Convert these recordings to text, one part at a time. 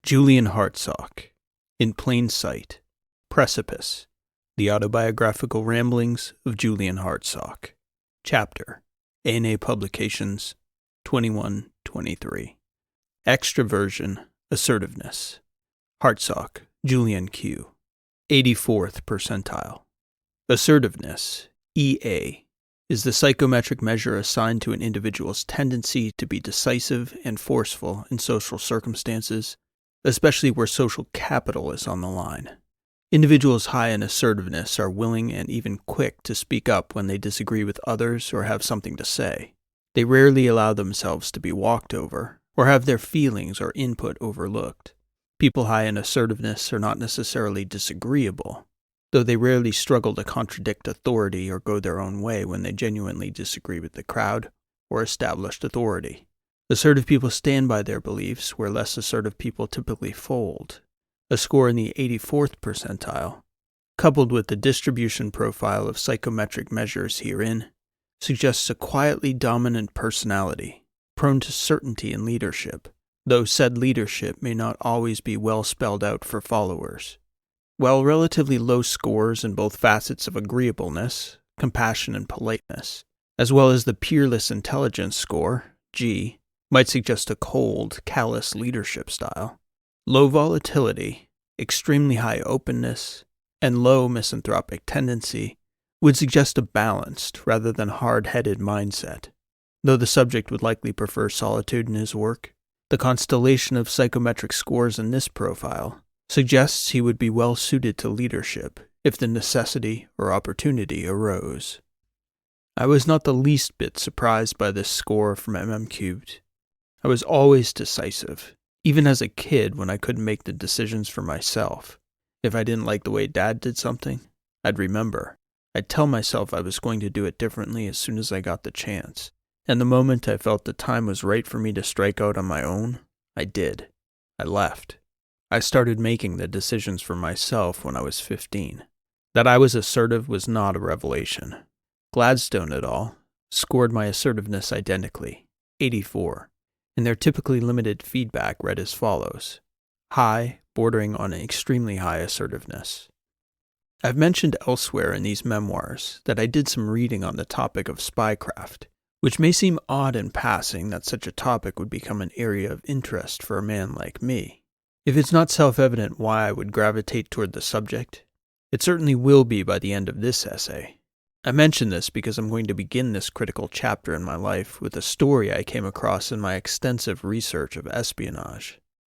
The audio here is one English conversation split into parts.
Julian Hartsock, In Plain Sight, Precipice, The Autobiographical Ramblings of Julian Hartsock, Chapter, A&A Publications, 2123. Extraversion, Assertiveness. Hartsock, Julian Q. 84th percentile. Assertiveness, EA, is the psychometric measure assigned to an individual's tendency to be decisive and forceful in social circumstances, especially where social capital is on the line. Individuals high in assertiveness are willing and even quick to speak up when they disagree with others or have something to say. They rarely allow themselves to be walked over or have their feelings or input overlooked. People high in assertiveness are not necessarily disagreeable, though they rarely struggle to contradict authority or go their own way when they genuinely disagree with the crowd or established authority. Assertive people stand by their beliefs, where less assertive people typically fold. A score in the 84th percentile, coupled with the distribution profile of psychometric measures herein, suggests a quietly dominant personality, prone to certainty in leadership, though said leadership may not always be well spelled out for followers. While relatively low scores in both facets of agreeableness, compassion, and politeness, as well as the peerless intelligence score, G, might suggest a cold, callous leadership style, low volatility, extremely high openness, and low misanthropic tendency would suggest a balanced rather than hard-headed mindset. Though the subject would likely prefer solitude in his work, the constellation of psychometric scores in this profile suggests he would be well suited to leadership if the necessity or opportunity arose. I was not the least bit surprised by this score from MM3. I was always decisive, even as a kid when I couldn't make the decisions for myself. If I didn't like the way Dad did something, I'd remember. I'd tell myself I was going to do it differently as soon as I got the chance. And the moment I felt the time was right for me to strike out on my own, I did. I left. I started making the decisions for myself when I was 15. That I was assertive was not a revelation. Gladstone et al. Scored my assertiveness identically, 84. And their typically limited feedback read as follows: high, bordering on extremely high assertiveness. I've mentioned elsewhere in these memoirs that I did some reading on the topic of spycraft, which may seem odd in passing that such a topic would become an area of interest for a man like me. If it's not self-evident why I would gravitate toward the subject, it certainly will be by the end of this essay. I mention this because I'm going to begin this critical chapter in my life with a story I came across in my extensive research of espionage,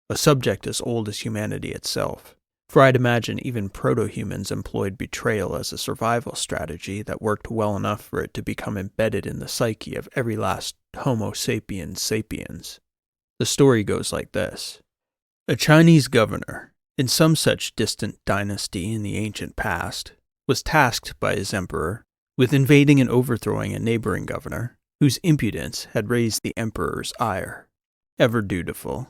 a subject as old as humanity itself, for I'd imagine even proto-humans employed betrayal as a survival strategy that worked well enough for it to become embedded in the psyche of every last Homo sapiens sapiens. The story goes like this. A Chinese governor, in some such distant dynasty in the ancient past, was tasked by his emperor with invading and overthrowing a neighboring governor whose impudence had raised the emperor's ire. Ever dutiful,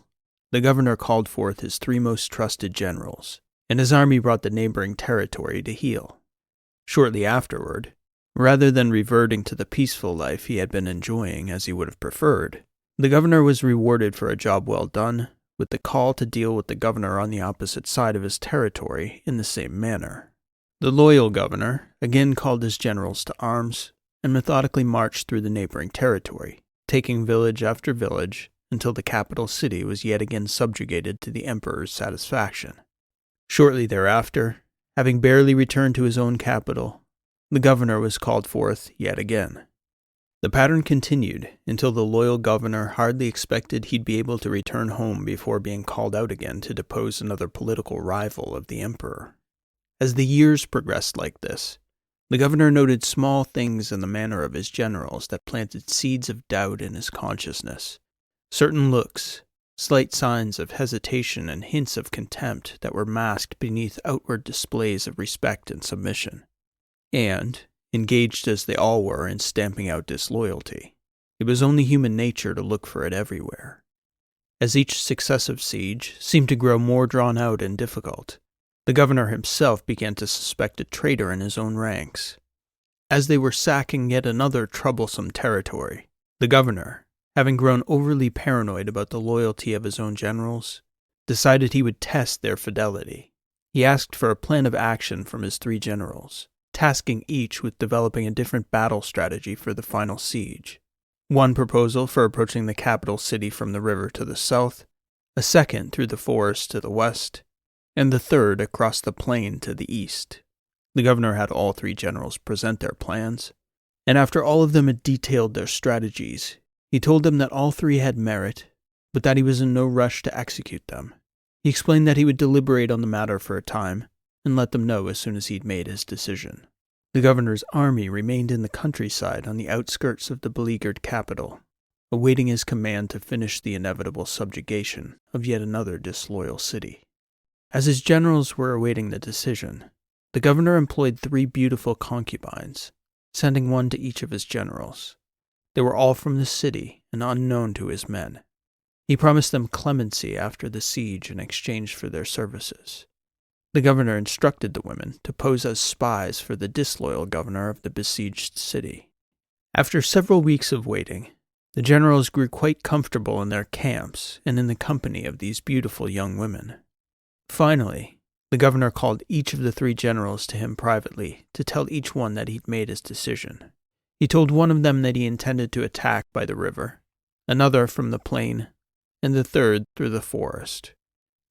the governor called forth his 3 most trusted generals, and his army brought the neighboring territory to heel. Shortly afterward, rather than reverting to the peaceful life he had been enjoying as he would have preferred, the governor was rewarded for a job well done, with the call to deal with the governor on the opposite side of his territory in the same manner. The loyal governor again called his generals to arms and methodically marched through the neighboring territory, taking village after village until the capital city was yet again subjugated to the emperor's satisfaction. Shortly thereafter, having barely returned to his own capital, the governor was called forth yet again. The pattern continued until the loyal governor hardly expected he'd be able to return home before being called out again to depose another political rival of the emperor. As the years progressed like this, the governor noted small things in the manner of his generals that planted seeds of doubt in his consciousness. Certain looks, slight signs of hesitation and hints of contempt that were masked beneath outward displays of respect and submission. And, engaged as they all were in stamping out disloyalty, it was only human nature to look for it everywhere. As each successive siege seemed to grow more drawn out and difficult, the governor himself began to suspect a traitor in his own ranks. As they were sacking yet another troublesome territory, the governor, having grown overly paranoid about the loyalty of his own generals, decided he would test their fidelity. He asked for a plan of action from his 3 generals, tasking each with developing a different battle strategy for the final siege. One proposal for approaching the capital city from the river to the south, a second through the forest to the west, and the third across the plain to the east. The governor had all 3 generals present their plans, and after all of them had detailed their strategies, he told them that all 3 had merit, but that he was in no rush to execute them. He explained that he would deliberate on the matter for a time, and let them know as soon as he'd made his decision. The governor's army remained in the countryside on the outskirts of the beleaguered capital, awaiting his command to finish the inevitable subjugation of yet another disloyal city. As his generals were awaiting the decision, the governor employed 3 beautiful concubines, sending one to each of his generals. They were all from the city and unknown to his men. He promised them clemency after the siege in exchange for their services. The governor instructed the women to pose as spies for the disloyal governor of the besieged city. After several weeks of waiting, the generals grew quite comfortable in their camps and in the company of these beautiful young women. Finally, the governor called each of the 3 generals to him privately to tell each one that he'd made his decision. He told one of them that he intended to attack by the river, another from the plain, and the third through the forest.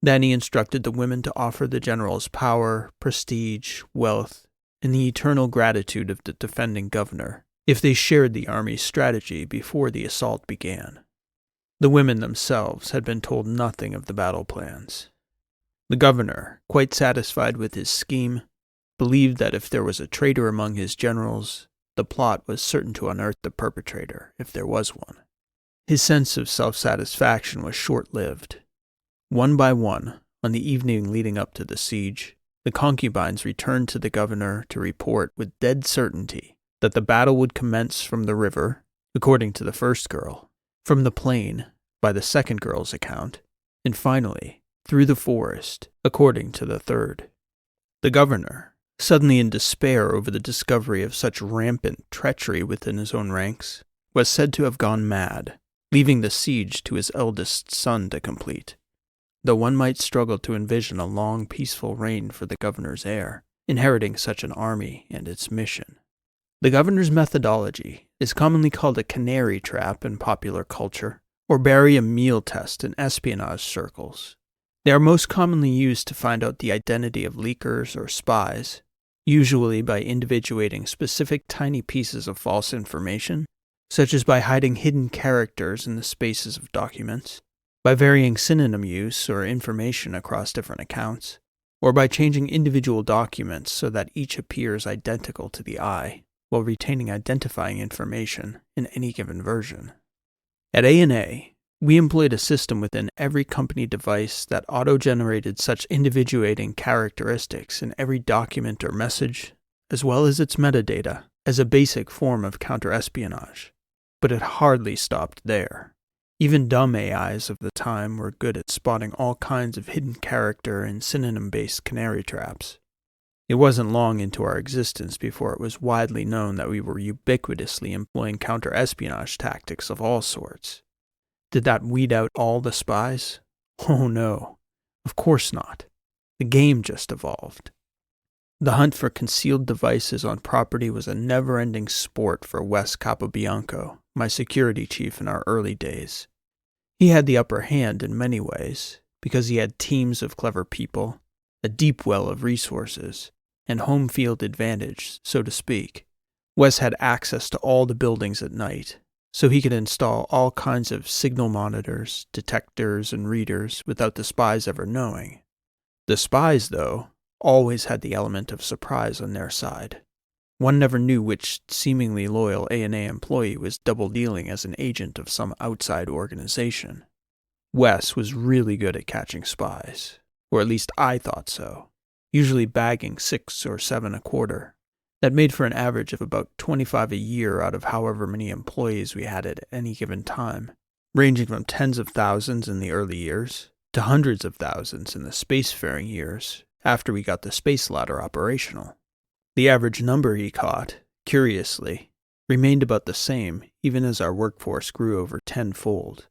Then he instructed the women to offer the generals power, prestige, wealth, and the eternal gratitude of the defending governor if they shared the army's strategy before the assault began. The women themselves had been told nothing of the battle plans. The governor, quite satisfied with his scheme, believed that if there was a traitor among his generals, the plot was certain to unearth the perpetrator, if there was one. His sense of self-satisfaction was short-lived. One by one, on the evening leading up to the siege, the concubines returned to the governor to report with dead certainty that the battle would commence from the river, according to the first girl, from the plain, by the second girl's account, and finally, through the forest, according to the third. The governor, suddenly in despair over the discovery of such rampant treachery within his own ranks, was said to have gone mad, leaving the siege to his eldest son to complete. Though one might struggle to envision a long, peaceful reign for the governor's heir, inheriting such an army and its mission. The governor's methodology is commonly called a canary trap in popular culture, or barium meal test in espionage circles. They are most commonly used to find out the identity of leakers or spies, usually by individuating specific tiny pieces of false information, such as by hiding hidden characters in the spaces of documents, by varying synonym use or information across different accounts, or by changing individual documents so that each appears identical to the eye, while retaining identifying information in any given version. At A&A, we employed a system within every company device that auto-generated such individuating characteristics in every document or message, as well as its metadata, as a basic form of counter-espionage. But it hardly stopped there. Even dumb AIs of the time were good at spotting all kinds of hidden character and synonym-based canary traps. It wasn't long into our existence before it was widely known that we were ubiquitously employing counter-espionage tactics of all sorts. Did that weed out all the spies? Oh no, of course not. The game just evolved. The hunt for concealed devices on property was a never-ending sport for Wes Capobianco, my security chief in our early days. He had the upper hand in many ways, because he had teams of clever people, a deep well of resources, and home field advantage, so to speak. Wes had access to all the buildings at night, so he could install all kinds of signal monitors, detectors, and readers without the spies ever knowing. The spies, though, always had the element of surprise on their side. One never knew which seemingly loyal A&A employee was double-dealing as an agent of some outside organization. Wes was really good at catching spies, or at least I thought so, usually bagging 6 or 7 a quarter. That made for an average of about 25 a year out of however many employees we had at any given time, ranging from tens of thousands in the early years to hundreds of thousands in the spacefaring years after we got the space ladder operational. The average number he caught, curiously, remained about the same even as our workforce grew over tenfold.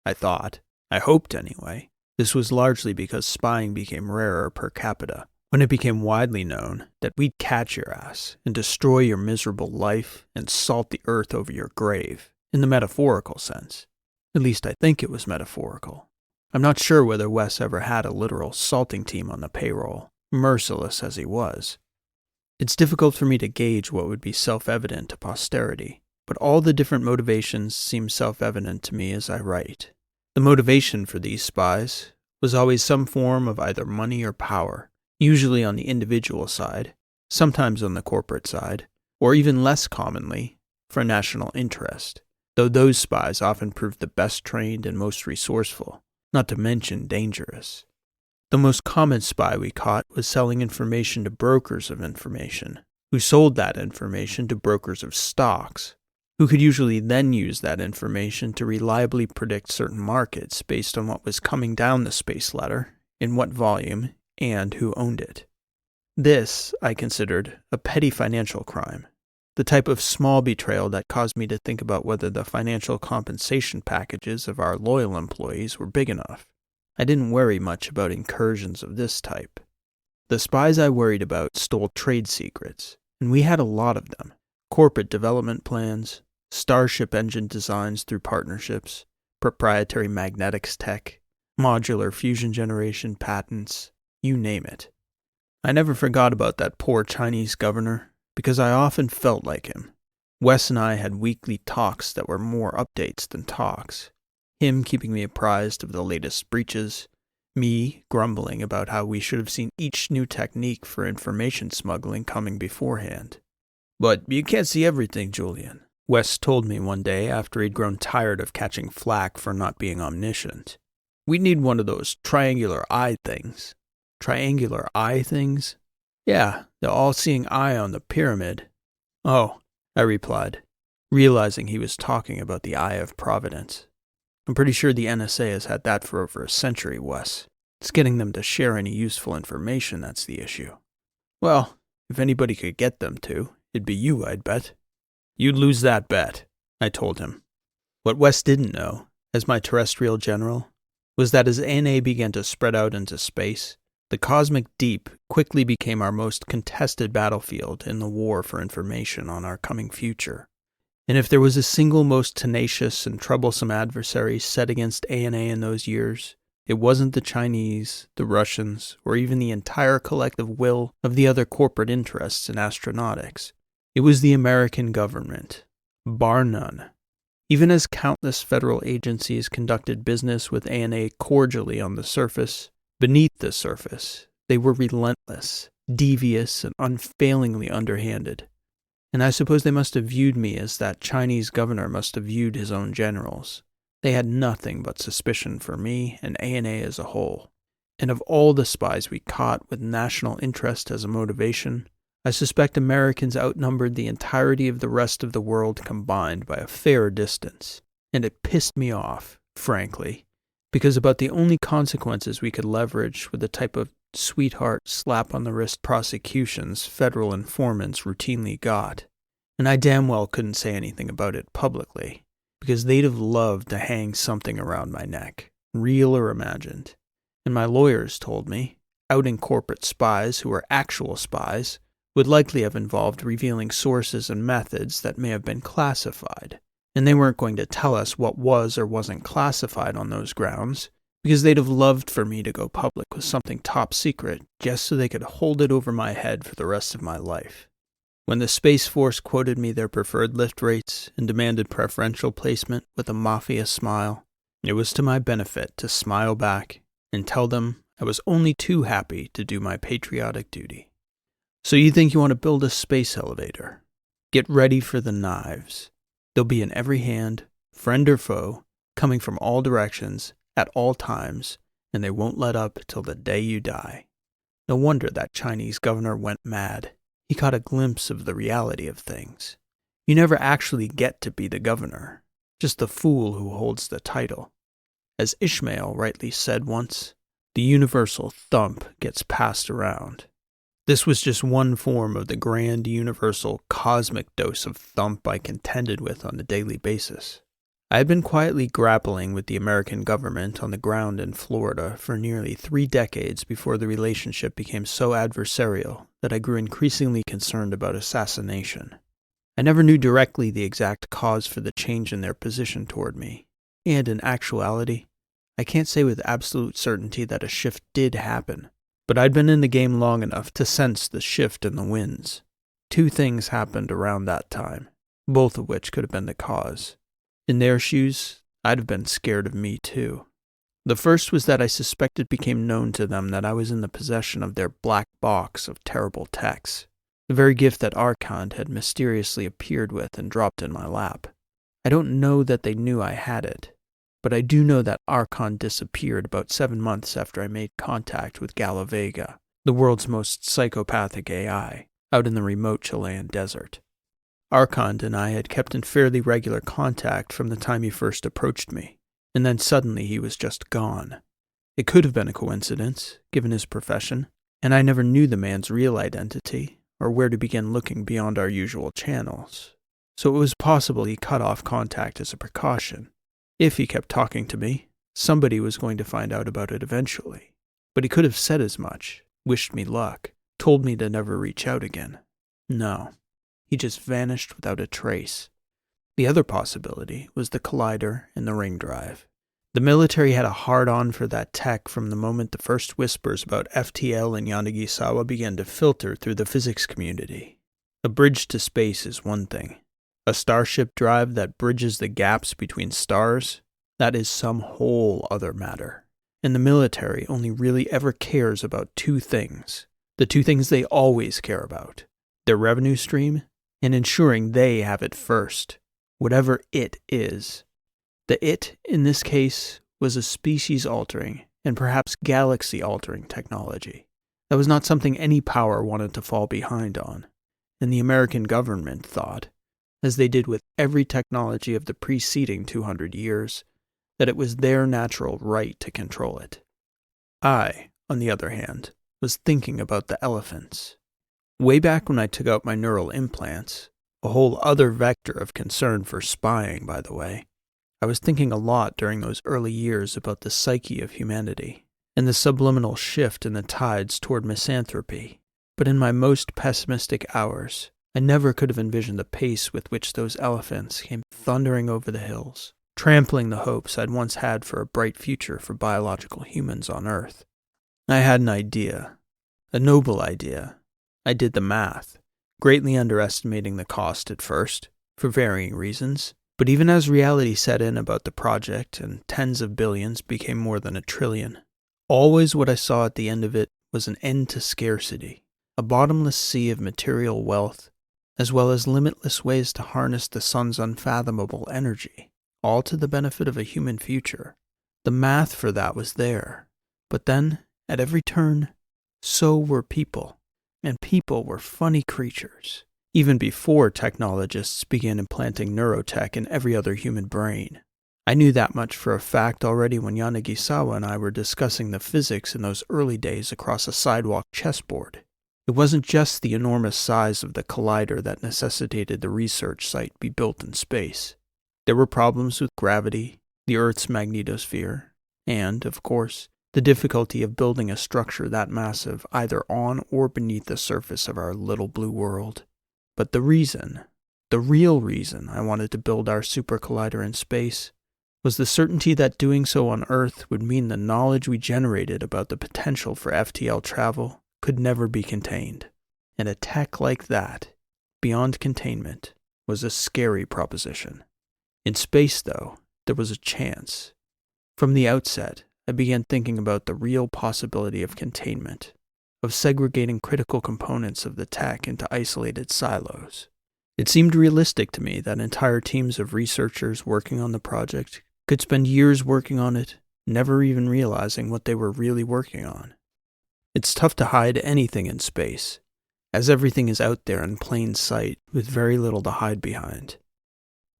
I hoped anyway, This was largely because spying became rarer per capita, when it became widely known that we'd catch your ass and destroy your miserable life and salt the earth over your grave, in the metaphorical sense. At least I think it was metaphorical. I'm not sure whether Wes ever had a literal salting team on the payroll, merciless as he was. It's difficult for me to gauge what would be self-evident to posterity, but all the different motivations seem self-evident to me as I write. The motivation for these spies was always some form of either money or power, usually on the individual side, sometimes on the corporate side, or even less commonly, for national interest, though those spies often proved the best trained and most resourceful, not to mention dangerous. The most common spy we caught was selling information to brokers of information, who sold that information to brokers of stocks, who could usually then use that information to reliably predict certain markets based on what was coming down the space ladder, in what volume, and who owned it. This I considered a petty financial crime, the type of small betrayal that caused me to think about whether the financial compensation packages of our loyal employees were big enough. I didn't worry much about incursions of this type. The spies I worried about stole trade secrets, and we had a lot of them. Corporate development plans, starship engine designs through partnerships, proprietary magnetics tech, modular fusion generation patents, you name it. I never forgot about that poor Chinese governor, because I often felt like him. Wes and I had weekly talks that were more updates than talks. Him keeping me apprised of the latest breaches, me grumbling about how we should have seen each new technique for information smuggling coming beforehand. "But you can't see everything, Julian," Wes told me one day after he'd grown tired of catching flack for not being omniscient. "We need one of those triangular eye things." Triangular eye things? Yeah, the all-seeing eye on the pyramid. "Oh," I replied, realizing he was talking about the Eye of Providence. "I'm pretty sure the NSA has had that for over a century, Wes. It's getting them to share any useful information that's the issue." "Well, if anybody could get them to, it'd be you, I'd bet." "You'd lose that bet," I told him. What Wes didn't know, as my terrestrial general, was that as ANA began to spread out into space, the cosmic deep quickly became our most contested battlefield in the war for information on our coming future. And if there was a single most tenacious and troublesome adversary set against ANA in those years, it wasn't the Chinese, the Russians, or even the entire collective will of the other corporate interests in astronautics. It was the American government, bar none. Even as countless federal agencies conducted business with ANA cordially on the surface, beneath the surface, they were relentless, devious, and unfailingly underhanded. And I suppose they must have viewed me as that Chinese governor must have viewed his own generals. They had nothing but suspicion for me and ANA as a whole. And of all the spies we caught with national interest as a motivation, I suspect Americans outnumbered the entirety of the rest of the world combined by a fair distance. And it pissed me off, frankly, because about the only consequences we could leverage were the type of sweetheart slap-on-the-wrist prosecutions federal informants routinely got. And I damn well couldn't say anything about it publicly, because they'd have loved to hang something around my neck, real or imagined. And my lawyers told me, outing corporate spies who were actual spies would likely have involved revealing sources and methods that may have been classified, and they weren't going to tell us what was or wasn't classified on those grounds, because they'd have loved for me to go public with something top secret just so they could hold it over my head for the rest of my life. When the Space Force quoted me their preferred lift rates and demanded preferential placement with a mafia smile, it was to my benefit to smile back and tell them I was only too happy to do my patriotic duty. So you think you want to build a space elevator? Get ready for the knives. They'll be in every hand, friend or foe, coming from all directions, at all times, and they won't let up till the day you die. No wonder that Chinese governor went mad. He caught a glimpse of the reality of things. You never actually get to be the governor, just the fool who holds the title. As Ishmael rightly said once, the universal thump gets passed around. This was just one form of the grand universal cosmic dose of thump I contended with on a daily basis. I had been quietly grappling with the American government on the ground in Florida for nearly 3 decades before the relationship became so adversarial that I grew increasingly concerned about assassination. I never knew directly the exact cause for the change in their position toward me, and in actuality, I can't say with absolute certainty that a shift did happen, but I'd been in the game long enough to sense the shift in the winds. 2 things happened around that time, both of which could have been the cause. In their shoes, I'd have been scared of me too. The first was that I suspected it became known to them that I was in the possession of their black box of terrible texts, the very gift that Archon had mysteriously appeared with and dropped in my lap. I don't know that they knew I had it, but I do know that Archon disappeared about 7 months after I made contact with Galavega, the world's most psychopathic AI, out in the remote Chilean desert. Archon and I had kept in fairly regular contact from the time he first approached me, and then suddenly he was just gone. It could have been a coincidence, given his profession, and I never knew the man's real identity, or where to begin looking beyond our usual channels, so it was possible he cut off contact as a precaution. If he kept talking to me, somebody was going to find out about it eventually, but he could have said as much, wished me luck, told me to never reach out again. No. He just vanished without a trace. The other possibility was the collider and the ring drive. The military had a hard-on for that tech from the moment the first whispers about FTL and Yanagisawa began to filter through the physics community. A bridge to space is one thing. A starship drive that bridges the gaps between stars, that is some whole other matter. And the military only really ever cares about 2 things. The 2 things they always care about. Their revenue stream, and ensuring they have it first, whatever it is. The it, in this case, was a species-altering and perhaps galaxy-altering technology. That was not something any power wanted to fall behind on, and the American government thought, as they did with every technology of the preceding 200 years, that it was their natural right to control it. I, on the other hand, was thinking about the elephants. Way back when I took out my neural implants, a whole other vector of concern for spying, by the way, I was thinking a lot during those early years about the psyche of humanity, and the subliminal shift in the tides toward misanthropy. But in my most pessimistic hours, I never could have envisioned the pace with which those elephants came thundering over the hills, trampling the hopes I'd once had for a bright future for biological humans on Earth. I had an idea, a noble idea. I did the math, greatly underestimating the cost at first, for varying reasons, but even as reality set in about the project and tens of billions became more than $1 trillion, always what I saw at the end of it was an end to scarcity, a bottomless sea of material wealth, as well as limitless ways to harness the sun's unfathomable energy, all to the benefit of a human future. The math for that was there, but then, at every turn, so were people. And people were funny creatures, even before technologists began implanting neurotech in every other human brain. I knew that much for a fact already when Yanagisawa and I were discussing the physics in those early days across a sidewalk chessboard. It wasn't just the enormous size of the collider that necessitated the research site be built in space. There were problems with gravity, the Earth's magnetosphere, and, of course, the difficulty of building a structure that massive either on or beneath the surface of our little blue world. But the real reason I wanted to build our super collider in space, was the certainty that doing so on Earth would mean the knowledge we generated about the potential for FTL travel could never be contained. And a tech like that, beyond containment, was a scary proposition. In space, though, there was a chance. From the outset, I began thinking about the real possibility of containment, of segregating critical components of the tech into isolated silos. It seemed realistic to me that entire teams of researchers working on the project could spend years working on it, never even realizing what they were really working on. It's tough to hide anything in space, as everything is out there in plain sight with very little to hide behind.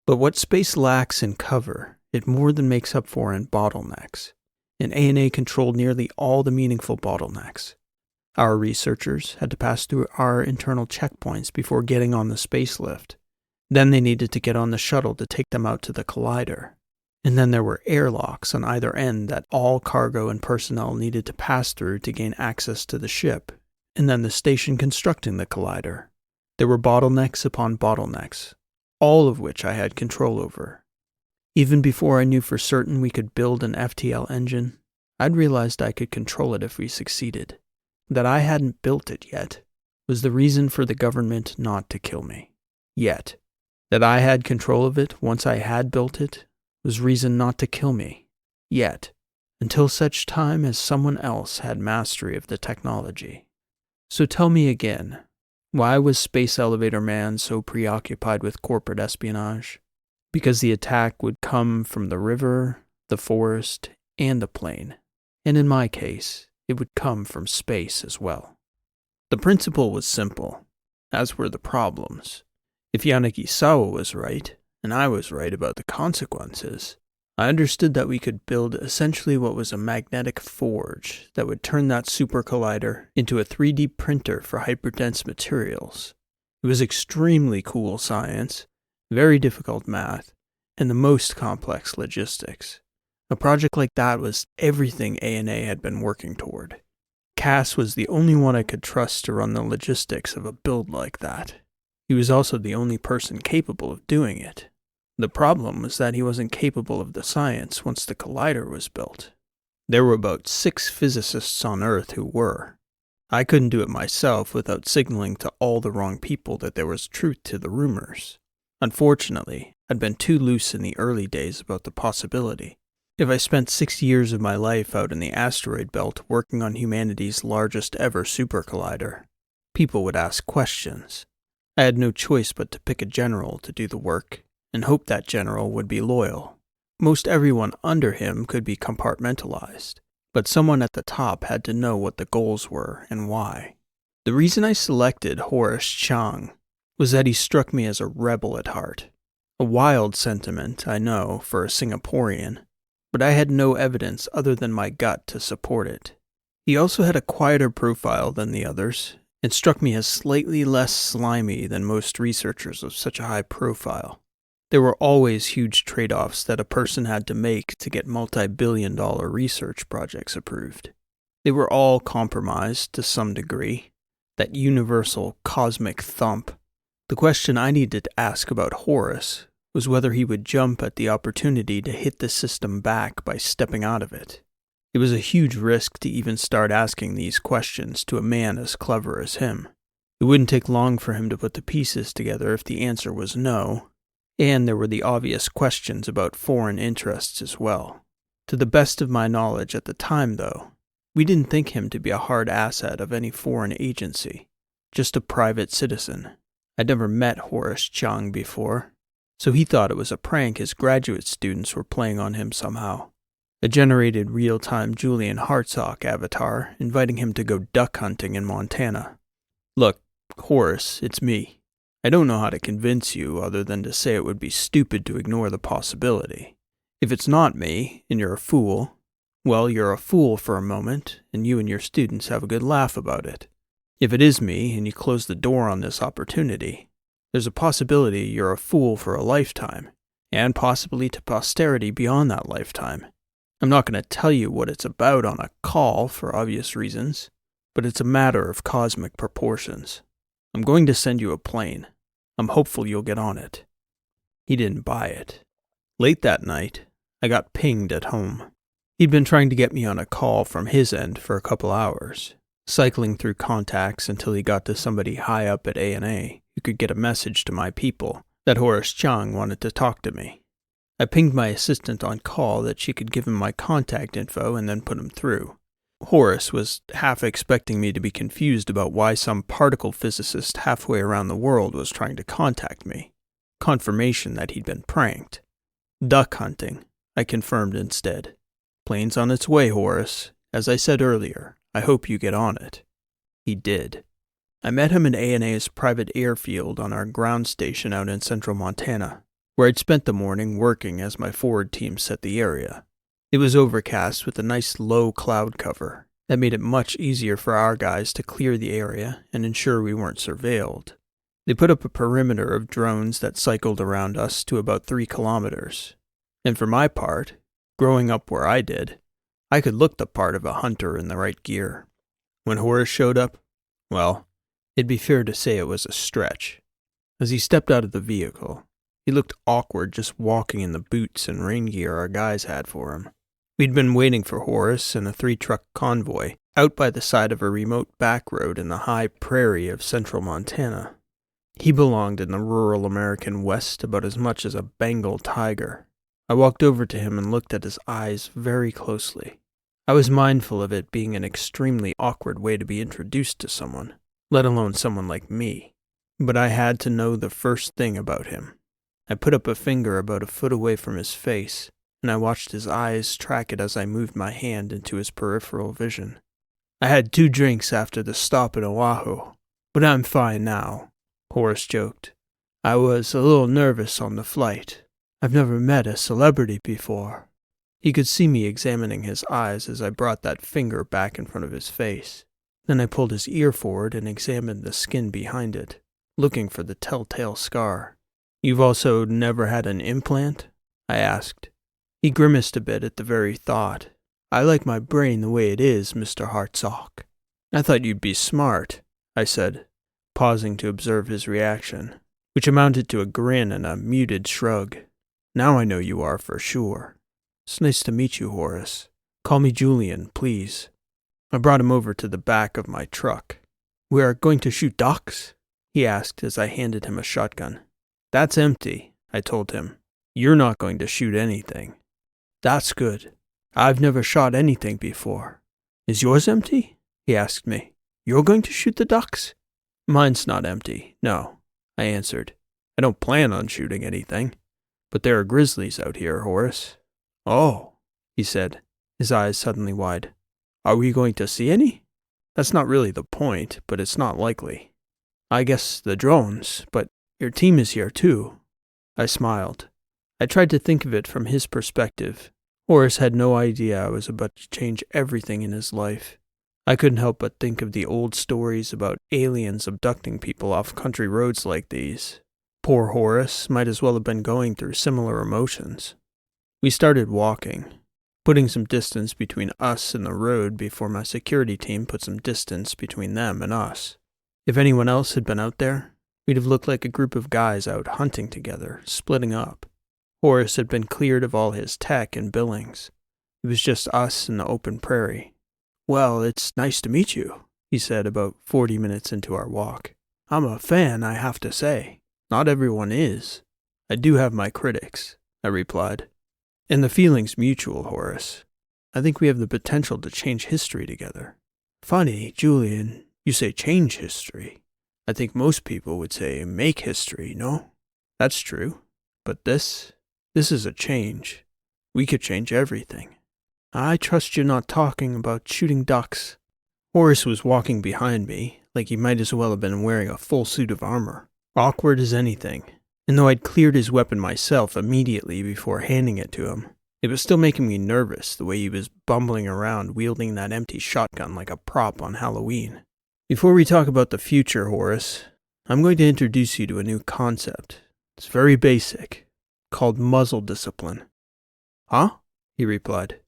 But what space lacks in cover, it more than makes up for in bottlenecks. And ANA controlled nearly all the meaningful bottlenecks. Our researchers had to pass through our internal checkpoints before getting on the space lift. Then they needed to get on the shuttle to take them out to the collider. And then there were airlocks on either end that all cargo and personnel needed to pass through to gain access to the ship, and then the station constructing the collider. There were bottlenecks upon bottlenecks, all of which I had control over. Even before I knew for certain we could build an FTL engine, I'd realized I could control it if we succeeded. That I hadn't built it yet was the reason for the government not to kill me. Yet, that I had control of it once I had built it was reason not to kill me. Yet, until such time as someone else had mastery of the technology. So tell me again, why was Space Elevator Man so preoccupied with corporate espionage? Because the attack would come from the river, the forest, and the plane. And in my case, it would come from space as well. The principle was simple, as were the problems. If Yanagisawa was right, and I was right about the consequences, I understood that we could build essentially what was a magnetic forge that would turn that super collider into a 3D printer for hyperdense materials. It was extremely cool science, very difficult math, and the most complex logistics. A project like that was everything A&A had been working toward. Cass was the only one I could trust to run the logistics of a build like that. He was also the only person capable of doing it. The problem was that he wasn't capable of the science once the collider was built. There were about 6 physicists on Earth who were. I couldn't do it myself without signaling to all the wrong people that there was truth to the rumors. Unfortunately, I'd been too loose in the early days about the possibility. If I spent 6 years of my life out in the asteroid belt working on humanity's largest ever super collider, people would ask questions. I had no choice but to pick a general to do the work, and hope that general would be loyal. Most everyone under him could be compartmentalized, but someone at the top had to know what the goals were and why. The reason I selected Horace Chang was that he struck me as a rebel at heart. A wild sentiment, I know, for a Singaporean, but I had no evidence other than my gut to support it. He also had a quieter profile than the others, and struck me as slightly less slimy than most researchers of such a high profile. There were always huge trade-offs that a person had to make to get multi-billion-dollar research projects approved. They were all compromised to some degree. That universal cosmic thump. The question I needed to ask about Horace was whether he would jump at the opportunity to hit the system back by stepping out of it. It was a huge risk to even start asking these questions to a man as clever as him. It wouldn't take long for him to put the pieces together if the answer was no, and there were the obvious questions about foreign interests as well. To the best of my knowledge at the time, though, we didn't think him to be a hard asset of any foreign agency, just a private citizen. I'd never met Horace Chang before, so he thought it was a prank his graduate students were playing on him somehow. A generated real-time Julian Hartsock avatar inviting him to go duck hunting in Montana. Look, Horace, it's me. I don't know how to convince you other than to say it would be stupid to ignore the possibility. If it's not me, and you're a fool, well, you're a fool for a moment, and you and your students have a good laugh about it. If it is me, and you close the door on this opportunity, there's a possibility you're a fool for a lifetime, and possibly to posterity beyond that lifetime. I'm not going to tell you what it's about on a call for obvious reasons, but it's a matter of cosmic proportions. I'm going to send you a plane. I'm hopeful you'll get on it. He didn't buy it. Late that night, I got pinged at home. He'd been trying to get me on a call from his end for a couple hours, cycling through contacts until he got to somebody high up at A&A who could get a message to my people that Horace Chang wanted to talk to me. I pinged my assistant on call that she could give him my contact info and then put him through. Horace was half expecting me to be confused about why some particle physicist halfway around the world was trying to contact me. Confirmation that he'd been pranked. Duck hunting, I confirmed instead. Plane's on its way, Horace. As I said earlier, I hope you get on it. He did. I met him in A&A's private airfield on our ground station out in central Montana, where I'd spent the morning working as my forward team set the area. It was overcast with a nice low cloud cover that made it much easier for our guys to clear the area and ensure we weren't surveilled. They put up a perimeter of drones that cycled around us to about 3 kilometers. And for my part, growing up where I did, I could look the part of a hunter in the right gear. When Horace showed up, well, it'd be fair to say it was a stretch. As he stepped out of the vehicle, he looked awkward just walking in the boots and rain gear our guys had for him. We'd been waiting for Horace and a 3-truck convoy out by the side of a remote back road in the high prairie of central Montana. He belonged in the rural American West about as much as a Bengal tiger. I walked over to him and looked at his eyes very closely. I was mindful of it being an extremely awkward way to be introduced to someone, let alone someone like me. But I had to know the first thing about him. I put up a finger about a foot away from his face, and I watched his eyes track it as I moved my hand into his peripheral vision. I had 2 drinks after the stop in Oahu, but I'm fine now, Horace joked. I was a little nervous on the flight. I've never met a celebrity before. He could see me examining his eyes as I brought that finger back in front of his face. Then I pulled his ear forward and examined the skin behind it, looking for the telltale scar. You've also never had an implant? I asked. He grimaced a bit at the very thought. I like my brain the way it is, Mr. Hartsock. I thought you'd be smart, I said, pausing to observe his reaction, which amounted to a grin and a muted shrug. Now I know you are for sure. It's nice to meet you, Horace. Call me Julian, please. I brought him over to the back of my truck. We are going to shoot ducks? He asked as I handed him a shotgun. That's empty, I told him. You're not going to shoot anything. That's good. I've never shot anything before. Is yours empty? He asked me. You're going to shoot the ducks? Mine's not empty, no, I answered. I don't plan on shooting anything. But there are grizzlies out here, Horace. Oh, he said, his eyes suddenly wide. Are we going to see any? That's not really the point, but it's not likely. I guess the drones, but your team is here too. I smiled. I tried to think of it from his perspective. Horace had no idea I was about to change everything in his life. I couldn't help but think of the old stories about aliens abducting people off country roads like these. Poor Horace might as well have been going through similar emotions. We started walking, putting some distance between us and the road before my security team put some distance between them and us. If anyone else had been out there, we'd have looked like a group of guys out hunting together, splitting up. Horace had been cleared of all his tech and billings. It was just us in the open prairie. Well, it's nice to meet you, he said about 40 minutes into our walk. I'm a fan, I have to say. Not everyone is. I do have my critics, I replied. And the feeling's mutual, Horace. I think we have the potential to change history together. Funny, Julian, you say change history. I think most people would say make history, no? That's true. But this is a change. We could change everything. I trust you're not talking about shooting ducks. Horace was walking behind me, like he might as well have been wearing a full suit of armor. Awkward as anything. And though I'd cleared his weapon myself immediately before handing it to him, it was still making me nervous the way he was bumbling around wielding that empty shotgun like a prop on Halloween. Before we talk about the future, Horace, I'm going to introduce you to a new concept. It's very basic, called muzzle discipline. Huh? He replied.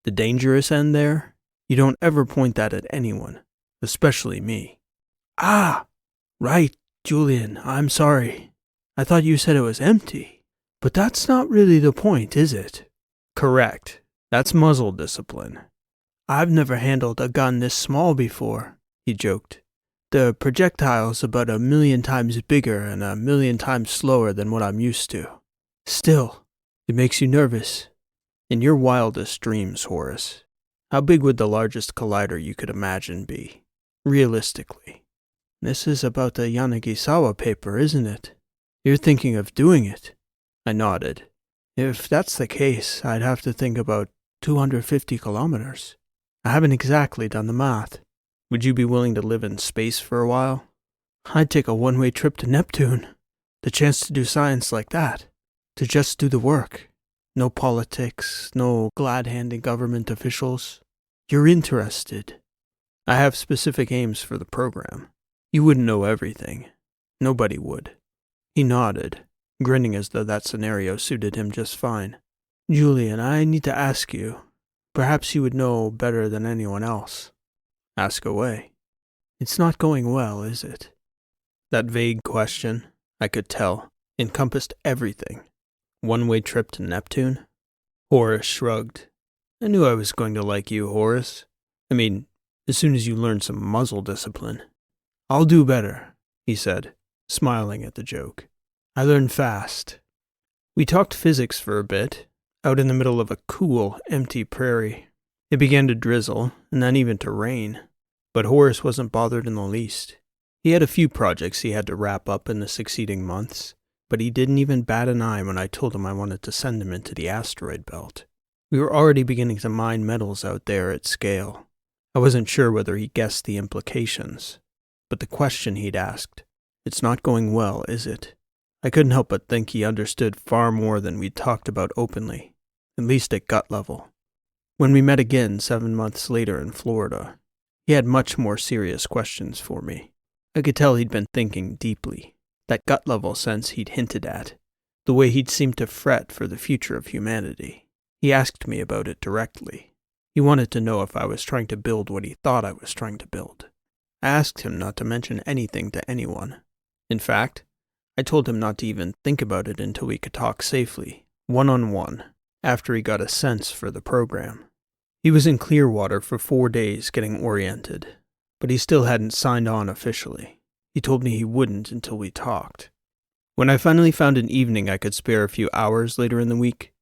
The dangerous end there? You don't ever point that at anyone, especially me. Ah, right, Julian, I'm sorry. I thought you said it was empty. But that's not really the point, is it? Correct. That's muzzle discipline. I've never handled a gun this small before, he joked. The projectile's about 1,000,000 times bigger and 1,000,000 times slower than what I'm used to. Still, it makes you nervous. In your wildest dreams, Horace, how big would the largest collider you could imagine be, realistically? This is about the Yanagisawa paper, isn't it? You're thinking of doing it. I nodded. If that's the case, I'd have to think about 250 kilometers. I haven't exactly done the math. Would you be willing to live in space for a while? I'd take a one-way trip to Neptune. The chance to do science like that. To just do the work. No politics, no glad-handing government officials. You're interested. I have specific aims for the program. You wouldn't know everything. Nobody would. He nodded, grinning as though that scenario suited him just fine. Julian, I need to ask you. Perhaps you would know better than anyone else. Ask away. It's not going well, is it? That vague question, I could tell, encompassed everything. One-way trip to Neptune? Horace shrugged. I knew I was going to like you, Horace. I mean, as soon as you learn some muzzle discipline. I'll do better, he said, smiling at the joke. I learn fast. We talked physics for a bit, out in the middle of a cool, empty prairie. It began to drizzle, and then even to rain. But Horace wasn't bothered in the least. He had a few projects he had to wrap up in the succeeding months, but he didn't even bat an eye when I told him I wanted to send him into the asteroid belt. We were already beginning to mine metals out there at scale. I wasn't sure whether he guessed the implications, but the question he'd asked, "It's not going well, is it?" I couldn't help but think he understood far more than we'd talked about openly, at least at gut level. When we met again 7 months later in Florida, he had much more serious questions for me. I could tell he'd been thinking deeply, that gut-level sense he'd hinted at, the way he'd seemed to fret for the future of humanity. He asked me about it directly. He wanted to know if I was trying to build what he thought I was trying to build. I asked him not to mention anything to anyone. In fact, I told him not to even think about it until we could talk safely, one-on-one, after he got a sense for the program. He was in Clearwater for 4 days getting oriented, but he still hadn't signed on officially. He told me he wouldn't until we talked. When I finally found an evening I could spare a few hours later in the week,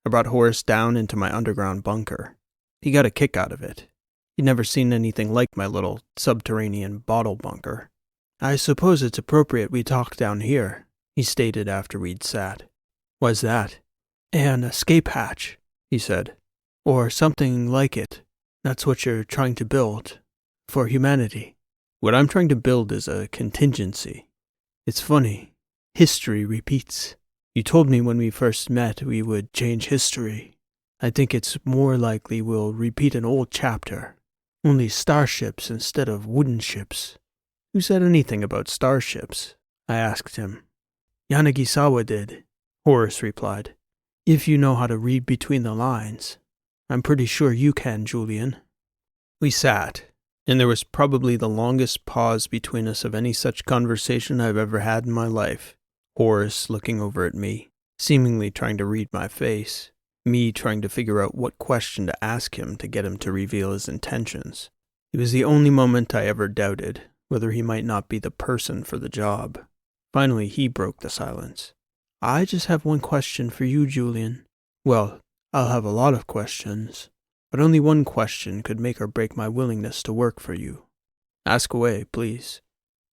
I brought Horace down into my underground bunker. He got a kick out of it. He'd never seen anything like my little subterranean bottle bunker. I suppose it's appropriate we talk down here, he stated after we'd sat. Why's that? An escape hatch, he said. Or something like it. That's what you're trying to build. For humanity. What I'm trying to build is a contingency. It's funny. History repeats. You told me when we first met we would change history. I think it's more likely we'll repeat an old chapter. Only starships instead of wooden ships. Who said anything about starships? I asked him. Yanagisawa did, Horace replied. If you know how to read between the lines. I'm pretty sure you can, Julian. We sat, and there was probably the longest pause between us of any such conversation I've ever had in my life. Horace looking over at me, seemingly trying to read my face. Me trying to figure out what question to ask him to get him to reveal his intentions. It was the only moment I ever doubted whether he might not be the person for the job. Finally, he broke the silence. I just have one question for you, Julian. Well, I'll have a lot of questions, but only one question could make or break my willingness to work for you. Ask away, please.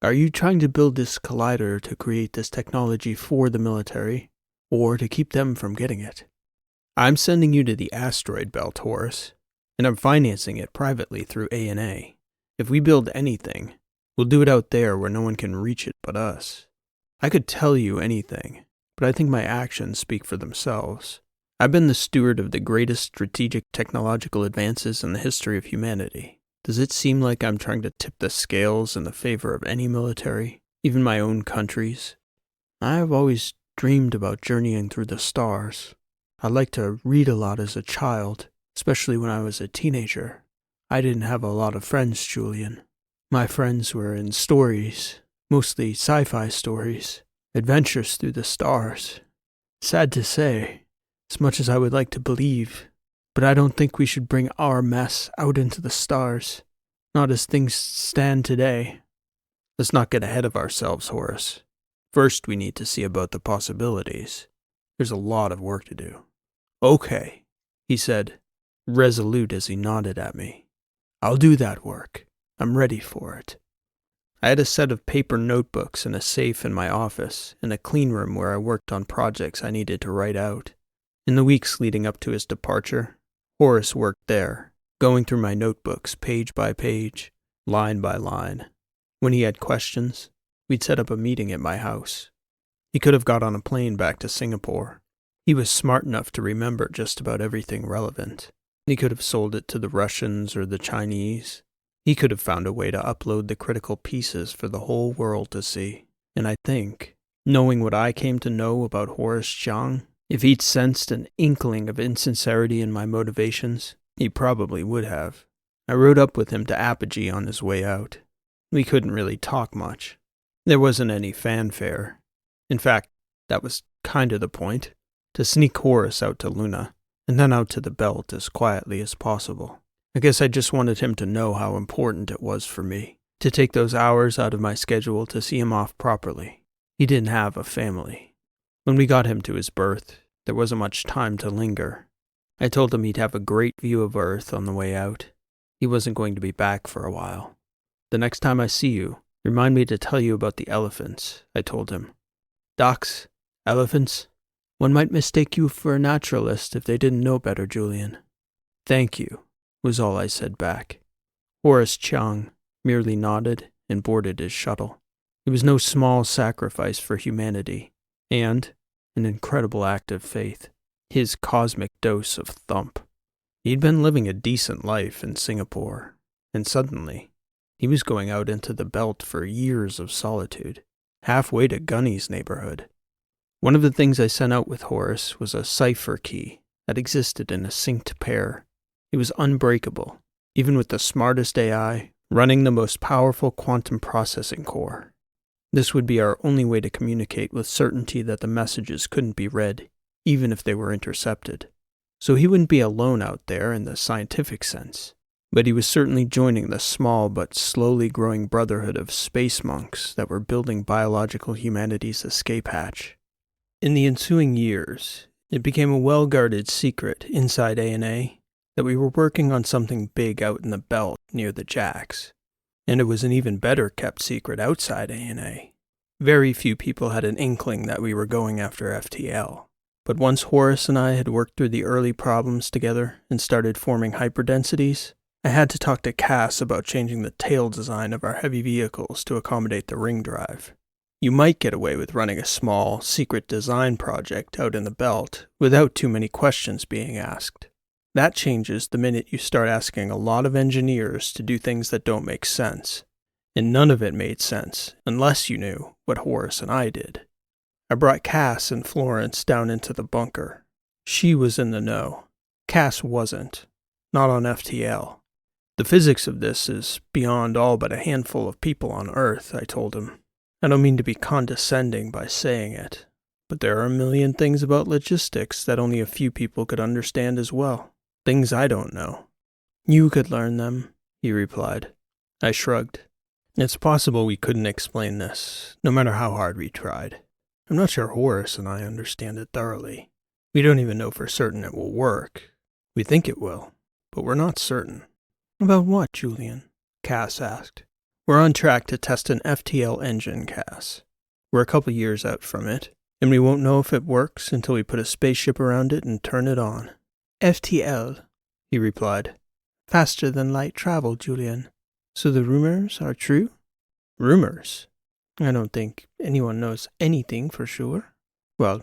Are you trying to build this collider to create this technology for the military, or to keep them from getting it? I'm sending you to the asteroid belt, Horace, and I'm financing it privately through A&A. If we build anything, we'll do it out there where no one can reach it but us. I could tell you anything, but I think my actions speak for themselves. I've been the steward of the greatest strategic technological advances in the history of humanity. Does it seem like I'm trying to tip the scales in the favor of any military, even my own country's? I've always dreamed about journeying through the stars. I liked to read a lot as a child, especially when I was a teenager. I didn't have a lot of friends, Julian. My friends were in stories, mostly sci-fi stories, adventures through the stars. Sad to say, as much as I would like to believe, but I don't think we should bring our mess out into the stars, not as things stand today. Let's not get ahead of ourselves, Horace. First, we need to see about the possibilities. There's a lot of work to do. Okay, he said, resolute as he nodded at me. I'll do that work. I'm ready for it. I had a set of paper notebooks and a safe in my office, and a clean room where I worked on projects I needed to write out. In the weeks leading up to his departure, Horace worked there, going through my notebooks page by page, line by line. When he had questions, we'd set up a meeting at my house. He could have got on a plane back to Singapore. He was smart enough to remember just about everything relevant. He could have sold it to the Russians or the Chinese. He could have found a way to upload the critical pieces for the whole world to see. And I think, knowing what I came to know about Horace Zhang, If he'd sensed an inkling of insincerity in my motivations, he probably would have. I rode up with him to Apogee on his way out. We couldn't really talk much. There wasn't any fanfare. In fact, that was kind of the point, to sneak Horace out to Luna, and then out to the belt as quietly as possible. I guess I just wanted him to know how important it was for me, to take those hours out of my schedule to see him off properly. He didn't have a family. When we got him to his berth, there wasn't much time to linger. I told him he'd have a great view of Earth on the way out. He wasn't going to be back for a while. The next time I see you, remind me to tell you about the elephants, I told him. Docs, elephants? One might mistake you for a naturalist if they didn't know better, Julian. Thank you, was all I said back. Horace Chung merely nodded and boarded his shuttle. It was no small sacrifice for humanity, and an incredible act of faith. His cosmic dose of thump. He'd been living a decent life in Singapore, and suddenly, he was going out into the belt for years of solitude, halfway to Gunny's neighborhood. One of the things I sent out with Horace was a cipher key that existed in a synced pair. It was unbreakable, even with the smartest AI running the most powerful quantum processing core. This would be our only way to communicate with certainty that the messages couldn't be read, even if they were intercepted. So he wouldn't be alone out there in the scientific sense, but he was certainly joining the small but slowly growing brotherhood of space monks that were building biological humanity's escape hatch. In the ensuing years, it became a well-guarded secret inside A&A that we were working on something big out in the belt near the Jacks, and it was an even better kept secret outside A&A. Very few people had an inkling that we were going after FTL. But once Horace and I had worked through the early problems together and started forming hyperdensities, I had to talk to Cass about changing the tail design of our heavy vehicles to accommodate the ring drive. You might get away with running a small, secret design project out in the belt without too many questions being asked. That changes the minute you start asking a lot of engineers to do things that don't make sense. And none of it made sense unless you knew what Horace and I did. I brought Cass and Florence down into the bunker. She was in the know. Cass wasn't. Not on FTL. The physics of this is beyond all but a handful of people on Earth, I told him. I don't mean to be condescending by saying it, but there are a million things about logistics that only a few people could understand as well. Things I don't know. You could learn them, he replied. I shrugged. It's possible we couldn't explain this, no matter how hard we tried. I'm not sure Horace and I understand it thoroughly. We don't even know for certain it will work. We think it will, but we're not certain. About what, Julian? Cass asked. We're on track to test an FTL engine, Cass. We're a couple years out from it, and we won't know if it works until we put a spaceship around it and turn it on. FTL, he replied. Faster than light travel, Julian. So the rumors are true? Rumors? I don't think anyone knows anything for sure. Well,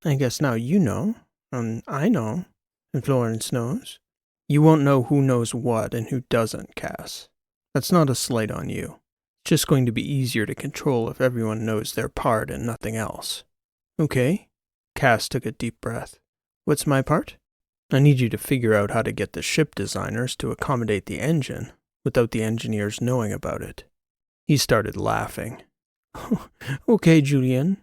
I guess now you know, and I know, and Florence knows. You won't know who knows what and who doesn't, Cass. That's not a slight on you. It's just going to be easier to control if everyone knows their part and nothing else. Okay. Cass took a deep breath. What's my part? I need you to figure out how to get the ship designers to accommodate the engine without the engineers knowing about it. He started laughing. Okay, Julian.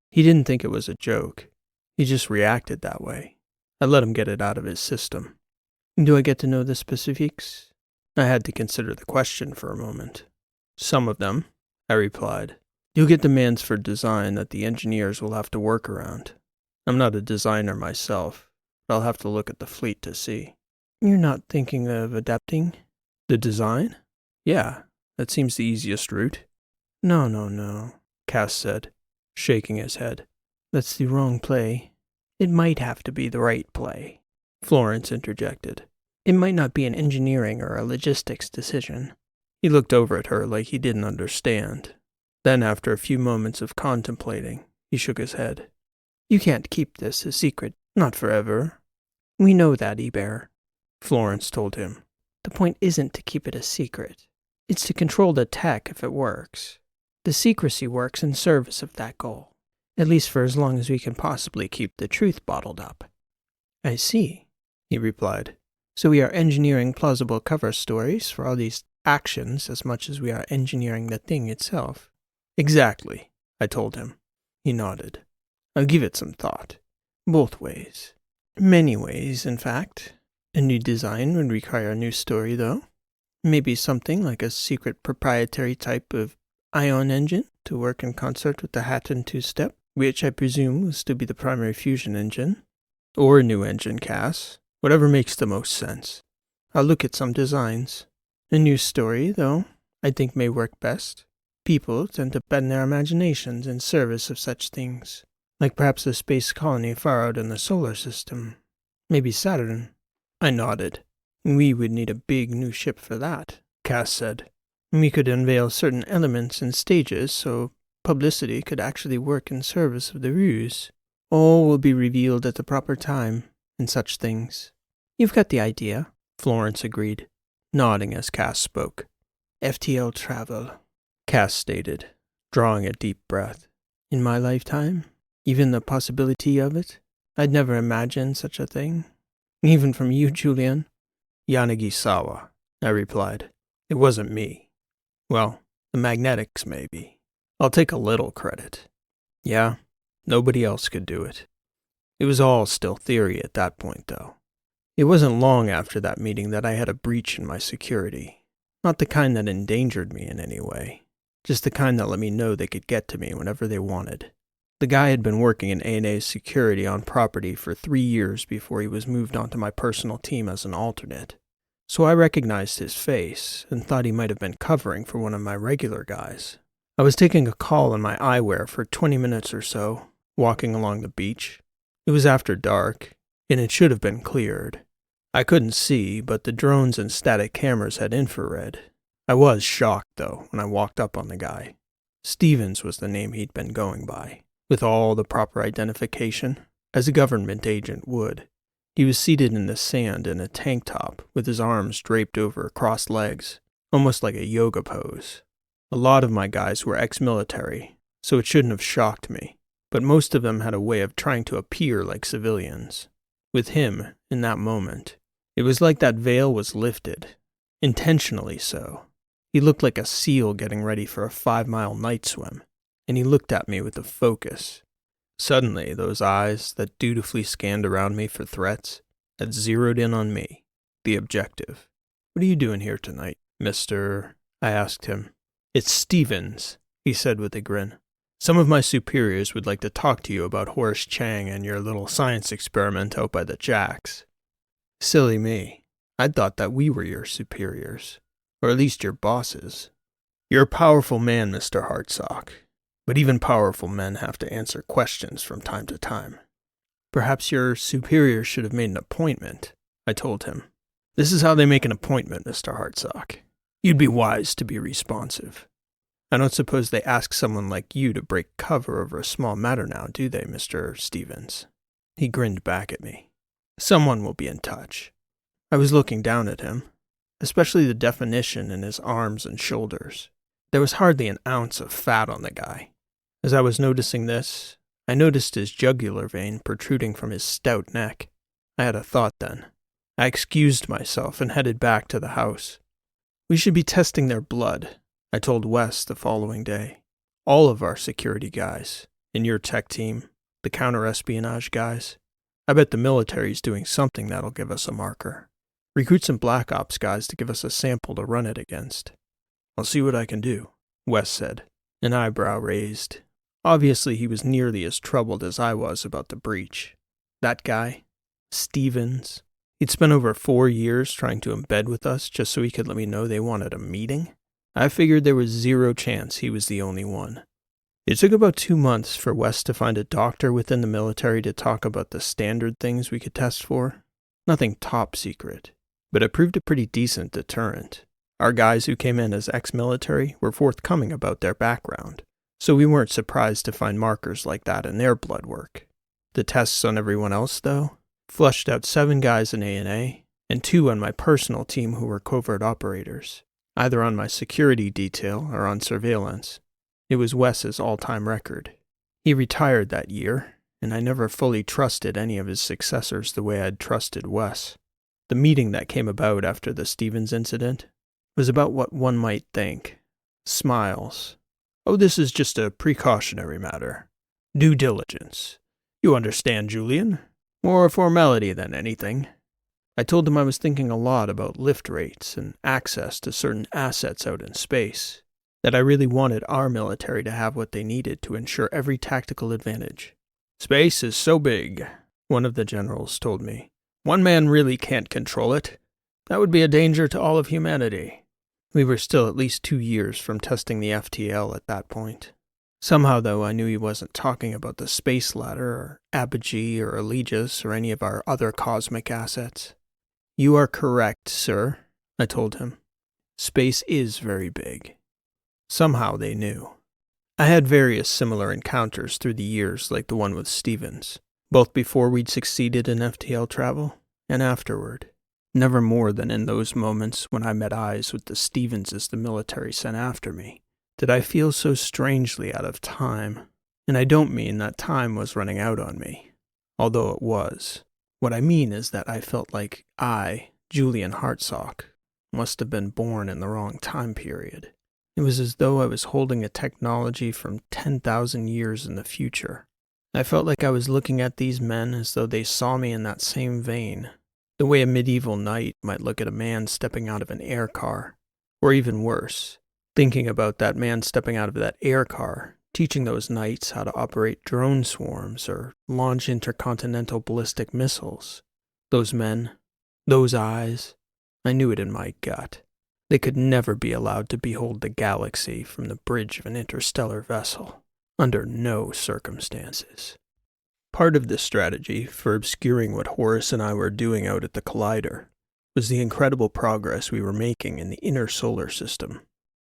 He didn't think it was a joke. He just reacted that way. I let him get it out of his system. Do I get to know the specifics? I had to consider the question for a moment. Some of them, I replied. You'll get demands for design that the engineers will have to work around. I'm not a designer myself, but I'll have to look at the fleet to see. You're not thinking of adapting? The design? Yeah, that seems the easiest route. No, Cass said, shaking his head. That's the wrong play. It might have to be the right play, Florence interjected. It might not be an engineering or a logistics decision. He looked over at her like he didn't understand. Then, after a few moments of contemplating, he shook his head. You can't keep this a secret, not forever. We know that, Eber, Florence told him. The point isn't to keep it a secret. It's to control the tech if it works. The secrecy works in service of that goal. At least for as long as we can possibly keep the truth bottled up." "I see," he replied. "So we are engineering plausible cover stories for all these actions as much as we are engineering the thing itself." "Exactly," I told him. He nodded. "I'll give it some thought. Both ways. Many ways, in fact. A new design would require a new story, though. Maybe something like a secret proprietary type of ion engine to work in concert with the Hatton two-step, which I presume was to be the primary fusion engine. Or a new engine, Cass. Whatever makes the most sense. I'll look at some designs. A new story, though, I think may work best. People tend to bend their imaginations in service of such things, like perhaps a space colony far out in the solar system. Maybe Saturn." I nodded. "We would need a big new ship for that," Cass said. "We could unveil certain elements and stages so publicity could actually work in service of the ruse. All will be revealed at the proper time, and such things. You've got the idea," Florence agreed, nodding as Cass spoke. "FTL travel," Cass stated, drawing a deep breath. "In my lifetime, even the possibility of it, I'd never imagined such a thing. Even from you, Julian." "Yanagisawa," I replied. "It wasn't me. Well, the magnetics maybe. I'll take a little credit. Yeah, nobody else could do it. It was all still theory at that point, though. It wasn't long after that meeting that I had a breach in my security. Not the kind that endangered me in any way. Just the kind that let me know they could get to me whenever they wanted. The guy had been working in A&A's security on property for 3 years before he was moved onto my personal team as an alternate. So I recognized his face and thought he might have been covering for one of my regular guys. I was taking a call on my eyewear for 20 minutes or so, walking along the beach. It was after dark, and it should have been cleared. I couldn't see, but the drones and static cameras had infrared. I was shocked, though, when I walked up on the guy. Stevens was the name he'd been going by, with all the proper identification, as a government agent would. He was seated in the sand in a tank top, with his arms draped over crossed legs, almost like a yoga pose. A lot of my guys were ex-military, so it shouldn't have shocked me, but most of them had a way of trying to appear like civilians. With him, in that moment, it was like that veil was lifted, intentionally so. He looked like a seal getting ready for a 5-mile night swim, and he looked at me with a focus. Suddenly, those eyes that dutifully scanned around me for threats had zeroed in on me, the objective. "What are you doing here tonight, Mr.?" I asked him. "It's Stevens," he said with a grin. "Some of my superiors would like to talk to you about Horace Chang and your little science experiment out by the Jacks." Silly me. I'd thought that we were your superiors, or at least your bosses. "You're a powerful man, Mr. Hartsock. But even powerful men have to answer questions from time to time." "Perhaps your superior should have made an appointment," I told him. "This is how they make an appointment, Mr. Hartsock. You'd be wise to be responsive. I don't suppose they ask someone like you to break cover over a small matter now, do they, Mr. Stevens?" He grinned back at me. "Someone will be in touch." I was looking down at him, especially the definition in his arms and shoulders. There was hardly an ounce of fat on the guy. As I was noticing this, I noticed his jugular vein protruding from his stout neck. I had a thought then. I excused myself and headed back to the house. "We should be testing their blood," I told Wes the following day. "All of our security guys, in your tech team, the counter-espionage guys. I bet the military's doing something that'll give us a marker. Recruit some Black Ops guys to give us a sample to run it against." "I'll see what I can do," Wes said, an eyebrow raised. Obviously, he was nearly as troubled as I was about the breach. That guy, Stevens, he'd spent over 4 years trying to embed with us just so he could let me know they wanted a meeting. I figured there was 0 chance he was the only one. It took about 2 months for Wes to find a doctor within the military to talk about the standard things we could test for. Nothing top secret, but it proved a pretty decent deterrent. Our guys who came in as ex-military were forthcoming about their background, so we weren't surprised to find markers like that in their blood work. The tests on everyone else, though, flushed out 7 guys in A&A and 2 on my personal team who were covert operators, either on my security detail or on surveillance. It was Wes's all-time record. He retired that year, and I never fully trusted any of his successors the way I'd trusted Wes. The meeting that came about after the Stevens incident was about what one might think. Smiles. Oh, this is just a precautionary matter. Due diligence. You understand, Julian? More formality than anything. I told him I was thinking a lot about lift rates and access to certain assets out in space, that I really wanted our military to have what they needed to ensure every tactical advantage. Space is so big, one of the generals told me. One man really can't control it. That would be a danger to all of humanity. We were still at least 2 years from testing the FTL at that point. Somehow, though, I knew he wasn't talking about the space ladder or Apogee or Allegis or any of our other cosmic assets. You are correct, sir, I told him. Space is very big. Somehow they knew. I had various similar encounters through the years like the one with Stevens, both before we'd succeeded in FTL travel and afterward. Never more than in those moments when I met eyes with the Stevenses the military sent after me did I feel so strangely out of time. And I don't mean that time was running out on me, although it was. What I mean is that I felt like I, Julian Hartsock, must have been born in the wrong time period. It was as though I was holding a technology from 10,000 years in the future. I felt like I was looking at these men as though they saw me in that same vein, the way a medieval knight might look at a man stepping out of an air car, or even worse, thinking about that man stepping out of that air car, teaching those knights how to operate drone swarms or launch intercontinental ballistic missiles. Those men, those eyes, I knew it in my gut. They could never be allowed to behold the galaxy from the bridge of an interstellar vessel, under no circumstances. Part of this strategy for obscuring what Horace and I were doing out at the Collider was the incredible progress we were making in the inner solar system.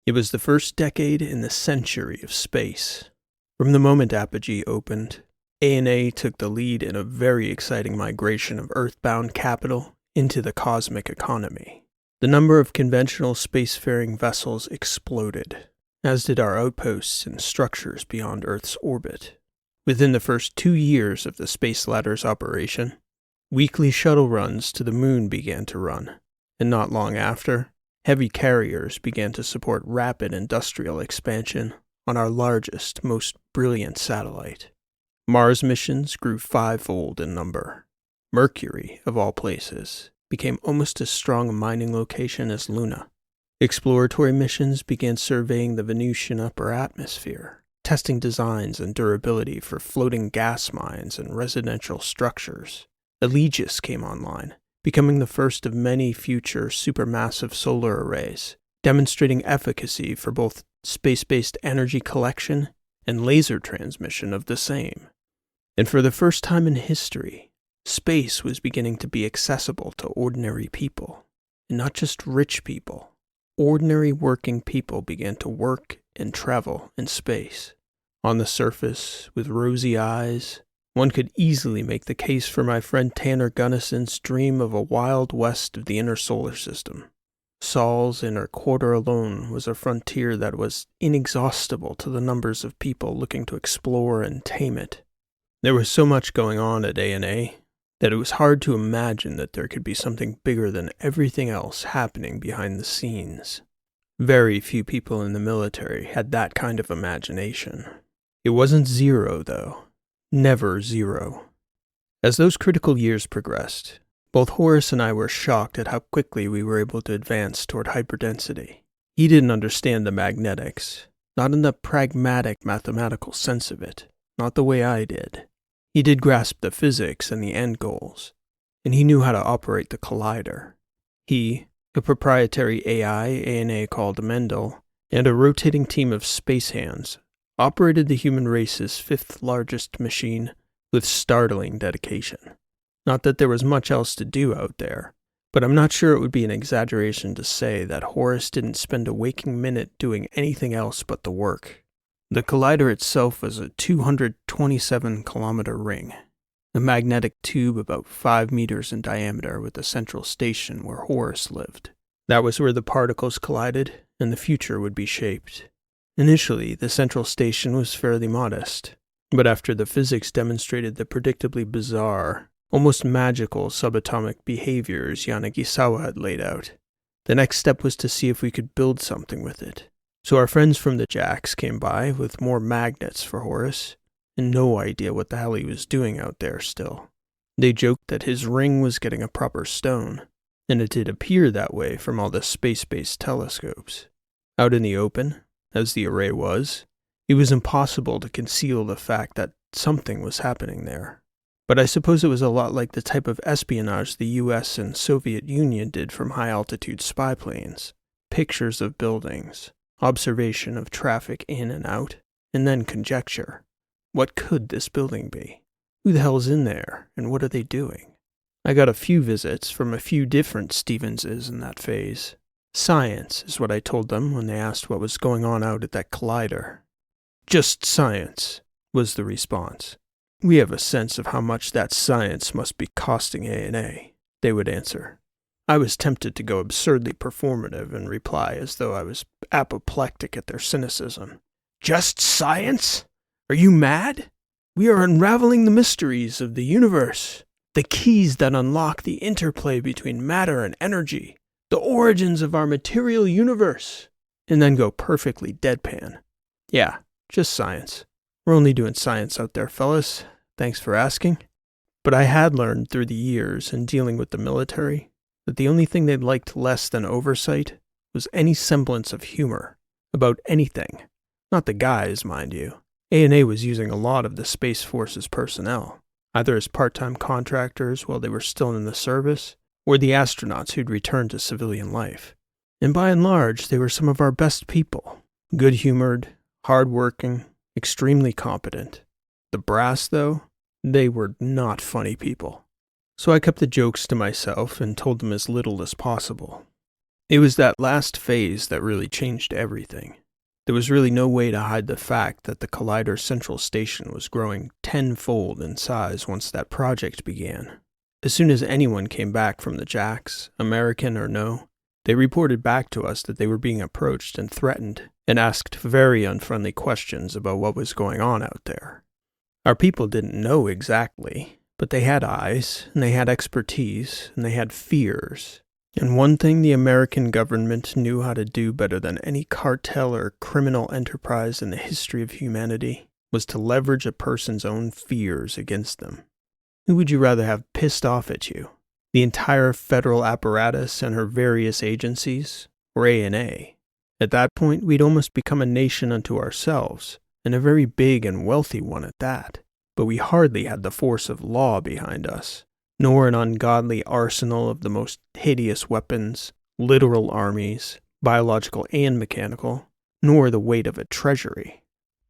It was the first decade in the century of space. From the moment Apogee opened, ANA took the lead in a very exciting migration of earthbound capital into the cosmic economy. The number of conventional spacefaring vessels exploded, as did our outposts and structures beyond Earth's orbit. Within the first 2 years of the Space Ladder's operation, weekly shuttle runs to the moon began to run, and not long after, heavy carriers began to support rapid industrial expansion on our largest, most brilliant satellite. Mars missions grew 5-fold in number. Mercury, of all places, became almost as strong a mining location as Luna. Exploratory missions began surveying the Venusian upper atmosphere, testing designs and durability for floating gas mines and residential structures. Allegis came online, becoming the first of many future supermassive solar arrays, demonstrating efficacy for both space-based energy collection and laser transmission of the same. And for the first time in history, space was beginning to be accessible to ordinary people, and not just rich people. Ordinary working people began to work and travel in space. On the surface, with rosy eyes, one could easily make the case for my friend Tanner Gunnison's dream of a wild west of the inner solar system. Sol's inner quarter alone was a frontier that was inexhaustible to the numbers of people looking to explore and tame it. There was so much going on at ANA that it was hard to imagine that there could be something bigger than everything else happening behind the scenes. Very few people in the military had that kind of imagination. It wasn't zero, though. Never zero. As those critical years progressed, both Horace and I were shocked at how quickly we were able to advance toward hyperdensity. He didn't understand the magnetics, not in the pragmatic mathematical sense of it, not the way I did. He did grasp the physics and the end goals, and he knew how to operate the Collider. He, a proprietary AI ANA called Mendel, and a rotating team of space hands, operated the human race's 5th largest machine with startling dedication. Not that there was much else to do out there, but I'm not sure it would be an exaggeration to say that Horace didn't spend a waking minute doing anything else but the work. The Collider itself was a 227-kilometer ring, a magnetic tube about 5 meters in diameter with a central station where Horace lived. That was where the particles collided and the future would be shaped. Initially, the central station was fairly modest, But after the physics demonstrated the predictably bizarre, almost magical subatomic behaviors Yanagisawa had laid out, the next step was to see if we could build something with it. So our friends from the Jacks came by with more magnets for Horace, and no idea what the hell he was doing out there still. They joked that his ring was getting a proper stone, and it did appear that way from all the space-based telescopes. Out in the open, as the array was, it was impossible to conceal the fact that something was happening there. But I suppose it was a lot like the type of espionage the US and Soviet Union did from high-altitude spy planes. Pictures of buildings, observation of traffic in and out, and then conjecture. What could this building be? Who the hell's in there, and what are they doing? I got a few visits from a few different Stevenses in that phase. Science is what I told them when they asked what was going on out at that collider. Just science, was the response. We have a sense of how much that science must be costing A&A, they would answer. I was tempted to go absurdly performative and reply as though I was apoplectic at their cynicism. Just science? Are you mad? We are unraveling the mysteries of the universe, the keys that unlock the interplay between matter and energy, the origins of our material universe, and then go perfectly deadpan. Yeah, just science. We're only doing science out there, fellas. Thanks for asking. But I had learned through the years in dealing with the military that the only thing they'd liked less than oversight was any semblance of humor about anything. Not the guys, mind you. A&A was using a lot of the Space Force's personnel, either as part-time contractors while they were still in the service, or the astronauts who'd returned to civilian life. And by and large, they were some of our best people. Good-humored, hard-working, extremely competent. The brass, though, they were not funny people. So I kept the jokes to myself and told them as little as possible. It was that last phase that really changed everything. There was really no way to hide the fact that the Collider Central Station was growing tenfold in size once that project began. As soon as anyone came back from the Jacks, American or no, they reported back to us that they were being approached and threatened, and asked very unfriendly questions about what was going on out there. Our people didn't know exactly, but they had eyes, and they had expertise, and they had fears. And one thing the American government knew how to do better than any cartel or criminal enterprise in the history of humanity was to leverage a person's own fears against them. Who would you rather have pissed off at you? The entire federal apparatus and her various agencies, or A&A? At that point, we'd almost become a nation unto ourselves, and a very big and wealthy one at that. But we hardly had the force of law behind us, nor an ungodly arsenal of the most hideous weapons, literal armies, biological and mechanical, nor the weight of a treasury.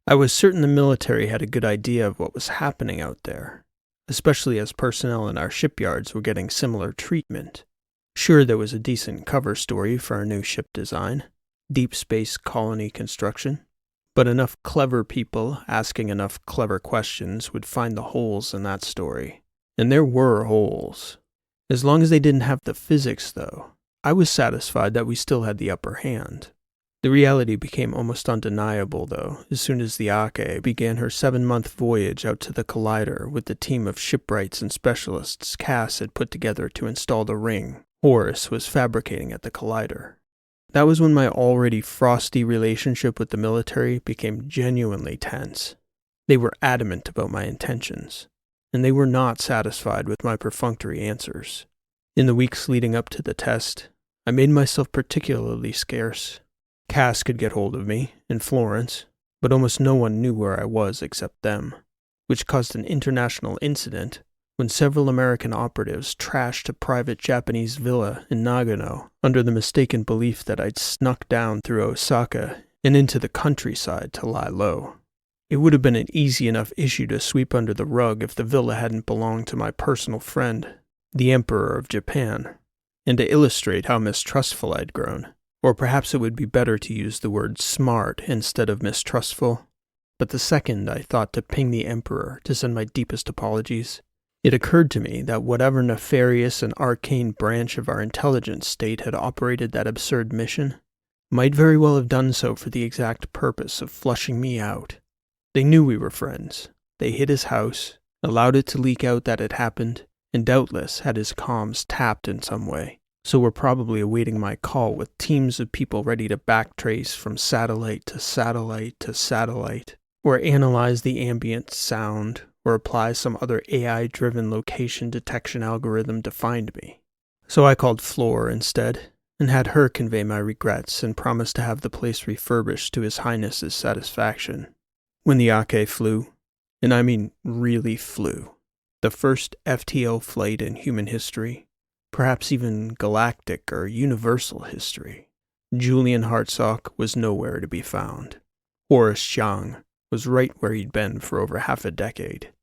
I was certain the military had a good idea of what was happening out there, especially as personnel in our shipyards were getting similar treatment. Sure, there was a decent cover story for our new ship design, deep space colony construction, but enough clever people asking enough clever questions would find the holes in that story. And there were holes. As long as they didn't have the physics, though, I was satisfied that we still had the upper hand. The reality became almost undeniable, though, as soon as the Ake began her 7-month voyage out to the Collider with the team of shipwrights and specialists Cass had put together to install the ring Horace was fabricating at the Collider. That was when my already frosty relationship with the military became genuinely tense. They were adamant about my intentions, and they were not satisfied with my perfunctory answers. In the weeks leading up to the test, I made myself particularly scarce. Cass could get hold of me, in Florence, but almost no one knew where I was except them, which caused an international incident when several American operatives trashed a private Japanese villa in Nagano under the mistaken belief that I'd snuck down through Osaka and into the countryside to lie low. It would have been an easy enough issue to sweep under the rug if the villa hadn't belonged to my personal friend, the Emperor of Japan, and to illustrate how mistrustful I'd grown. Or perhaps it would be better to use the word smart instead of mistrustful. But the second I thought to ping the Emperor to send my deepest apologies, it occurred to me that whatever nefarious and arcane branch of our intelligence state had operated that absurd mission might very well have done so for the exact purpose of flushing me out. They knew we were friends, They hit his house, allowed it to leak out that it happened, and doubtless had his comms tapped in some way. So were probably awaiting my call with teams of people ready to backtrace from satellite to satellite to satellite, or analyze the ambient sound, or apply some other AI-driven location detection algorithm to find me. So I called Flor instead, and had her convey my regrets and promised to have the place refurbished to His Highness's satisfaction. When the Ake flew, and I mean really flew, the first FTL flight in human history, perhaps even galactic or universal history, Julian Hartsock was nowhere to be found. Horace Xiang was right where he'd been for over half a decade,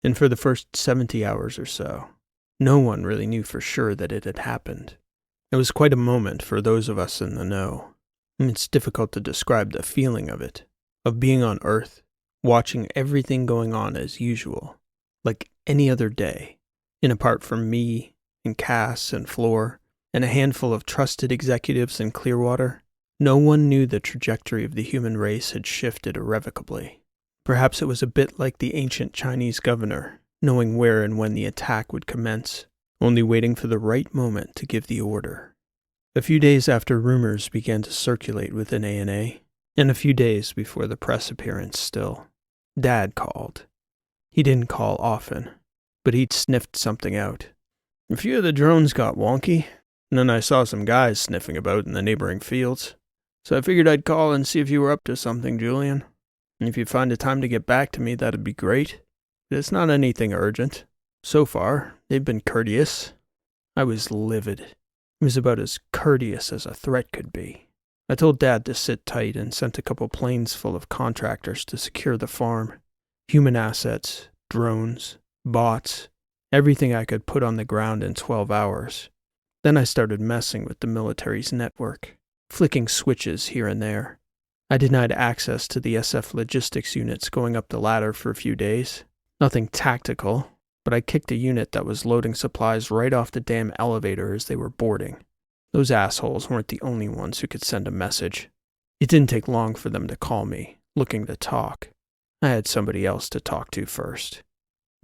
and for the first 70 hours or so, no one really knew for sure that it had happened. It was quite a moment for those of us in the know, and it's difficult to describe the feeling of it, of being on Earth, watching everything going on as usual, like any other day, and apart from me, and Cass and Flor, and a handful of trusted executives in Clearwater, no one knew the trajectory of the human race had shifted irrevocably. Perhaps it was a bit like the ancient Chinese governor, knowing where and when the attack would commence, only waiting for the right moment to give the order. A few days after rumors began to circulate within ANA, and a few days before the press appearance still, Dad called. He didn't call often, but he'd sniffed something out. A few of the drones got wonky, and then I saw some guys sniffing about in the neighboring fields. So I figured I'd call and see if you were up to something, Julian. And if you find a time to get back to me, that'd be great. But it's not anything urgent. So far, they've been courteous. I was livid. It was about as courteous as a threat could be. I told Dad to sit tight and sent a couple planes full of contractors to secure the farm. Human assets, drones, bots, everything I could put on the ground in 12 hours. Then I started messing with the military's network, flicking switches here and there. I denied access to the SF logistics units going up the ladder for a few days. Nothing tactical, but I kicked a unit that was loading supplies right off the damn elevator as they were boarding. Those assholes weren't the only ones who could send a message. It didn't take long for them to call me, looking to talk. I had somebody else to talk to first.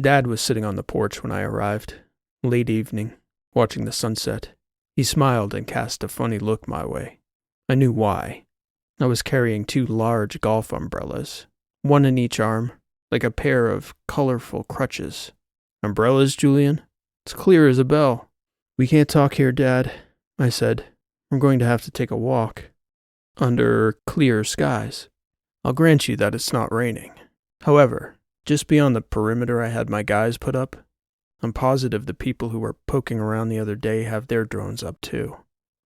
Dad was sitting on the porch when I arrived, late evening, watching the sunset. He smiled and cast a funny look my way. I knew why. I was carrying 2 large golf umbrellas, one in each arm, like a pair of colorful crutches. Umbrellas, Julian? It's clear as a bell. We can't talk here, Dad, I said. I'm going to have to take a walk. Under clear skies. I'll grant you that it's not raining. However, just beyond the perimeter I had my guys put up, I'm positive the people who were poking around the other day have their drones up too.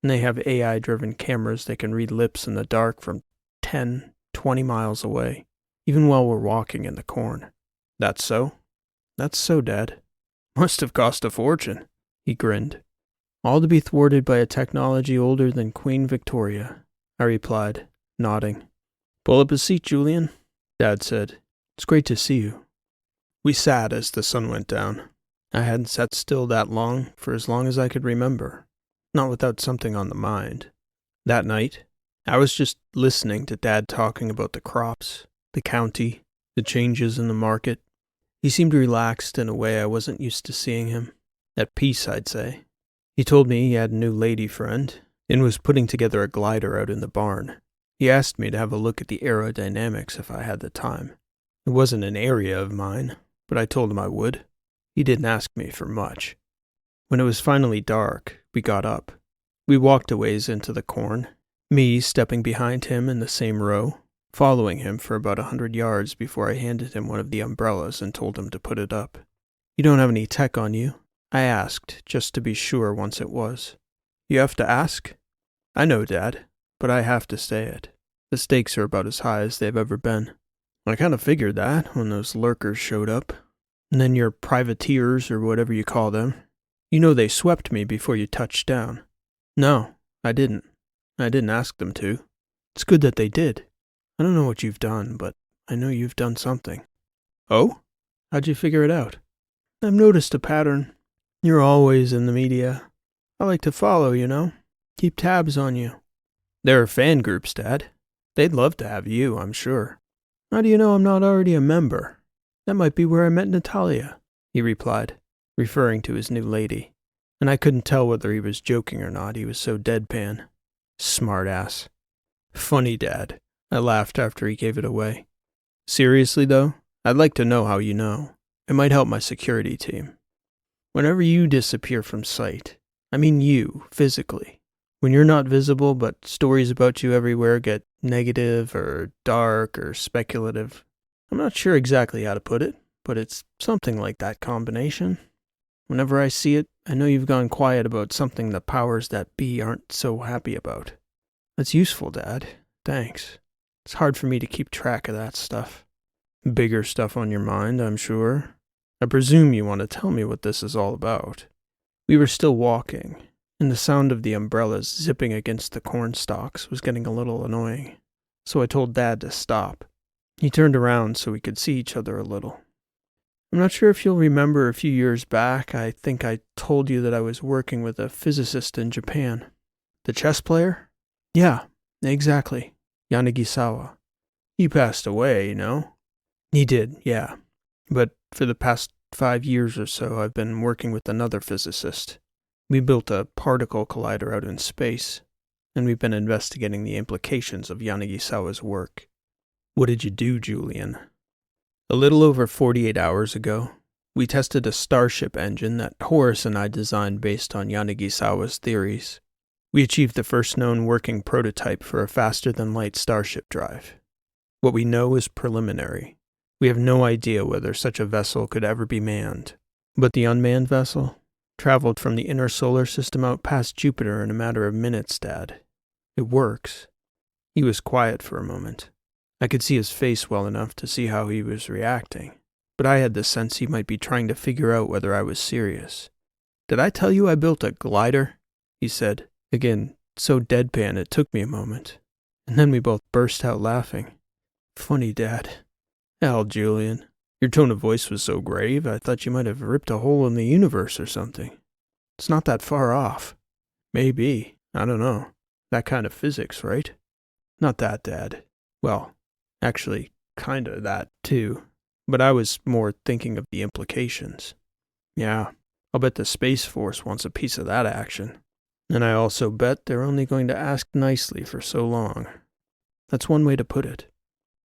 And they have AI-driven cameras that can read lips in the dark from 10, 20 miles away, even while we're walking in the corn. That's so? That's so, Dad. Must have cost a fortune, he grinned. All to be thwarted by a technology older than Queen Victoria, I replied, nodding. Pull up a seat, Julian, Dad said. It's great to see you. We sat as the sun went down. I hadn't sat still that long for as long as I could remember, not without something on the mind. That night, I was just listening to Dad talking about the crops, the county, the changes in the market. He seemed relaxed in a way I wasn't used to seeing him. At peace, I'd say. He told me he had a new lady friend and was putting together a glider out in the barn. He asked me to have a look at the aerodynamics if I had the time. It wasn't an area of mine, but I told him I would. He didn't ask me for much. When it was finally dark, we got up. We walked a ways into the corn, me stepping behind him in the same row, following him for about 100 yards before I handed him one of the umbrellas and told him to put it up. You don't have any tech on you? I asked, just to be sure once it was. You have to ask? I know, Dad, but I have to say it. The stakes are about as high as they've ever been. I kind of figured that when those lurkers showed up. And then your privateers, or whatever you call them. You know they swept me before you touched down. No, I didn't. I didn't ask them to. It's good that they did. I don't know what you've done, but I know you've done something. Oh? How'd you figure it out? I've noticed a pattern. You're always in the media. I like to follow, you know. Keep tabs on you. There are fan groups, Dad. They'd love to have you, I'm sure. How do you know I'm not already a member? That might be where I met Natalia, he replied, referring to his new lady. And I couldn't tell whether he was joking or not, he was so deadpan. Smart ass. Funny, Dad. I laughed after he gave it away. Seriously, though, I'd like to know how you know. It might help my security team. Whenever you disappear from sight, I mean you, physically, when you're not visible but stories about you everywhere get negative or dark or speculative, I'm not sure exactly how to put it, but it's something like that combination. Whenever I see it, I know you've gone quiet about something the powers that be aren't so happy about. That's useful, Dad. Thanks. It's hard for me to keep track of that stuff. Bigger stuff on your mind, I'm sure. I presume you want to tell me what this is all about. We were still walking, and the sound of the umbrellas zipping against the corn stalks was getting a little annoying, so I told Dad to stop. He turned around so we could see each other a little. I'm not sure if you'll remember a few years back, I think I told you that I was working with a physicist in Japan. The chess player? Yeah, exactly. Yanagisawa. He passed away, you know? He did, yeah. But for the past 5 years or so, I've been working with another physicist. We built a particle collider out in space, and we've been investigating the implications of Yanagisawa's work. What did you do, Julian? A little over 48 hours ago, we tested a starship engine that Horace and I designed based on Yanagisawa's theories. We achieved the first known working prototype for a faster-than-light starship drive. What we know is preliminary. We have no idea whether such a vessel could ever be manned. But the unmanned vessel traveled from the inner solar system out past Jupiter in a matter of minutes, Dad. It works. He was quiet for a moment. I could see his face well enough to see how he was reacting, but I had the sense he might be trying to figure out whether I was serious. Did I tell you I built a glider? He said, again, so deadpan it took me a moment. And then we both burst out laughing. Funny, Dad. Hell, Julian, your tone of voice was so grave, I thought you might have ripped a hole in the universe or something. It's not that far off. Maybe, I don't know. That kind of physics, right? Not that, Dad. Well, actually, kinda that, too. But I was more thinking of the implications. Yeah, I'll bet the Space Force wants a piece of that action. And I also bet they're only going to ask nicely for so long. That's one way to put it.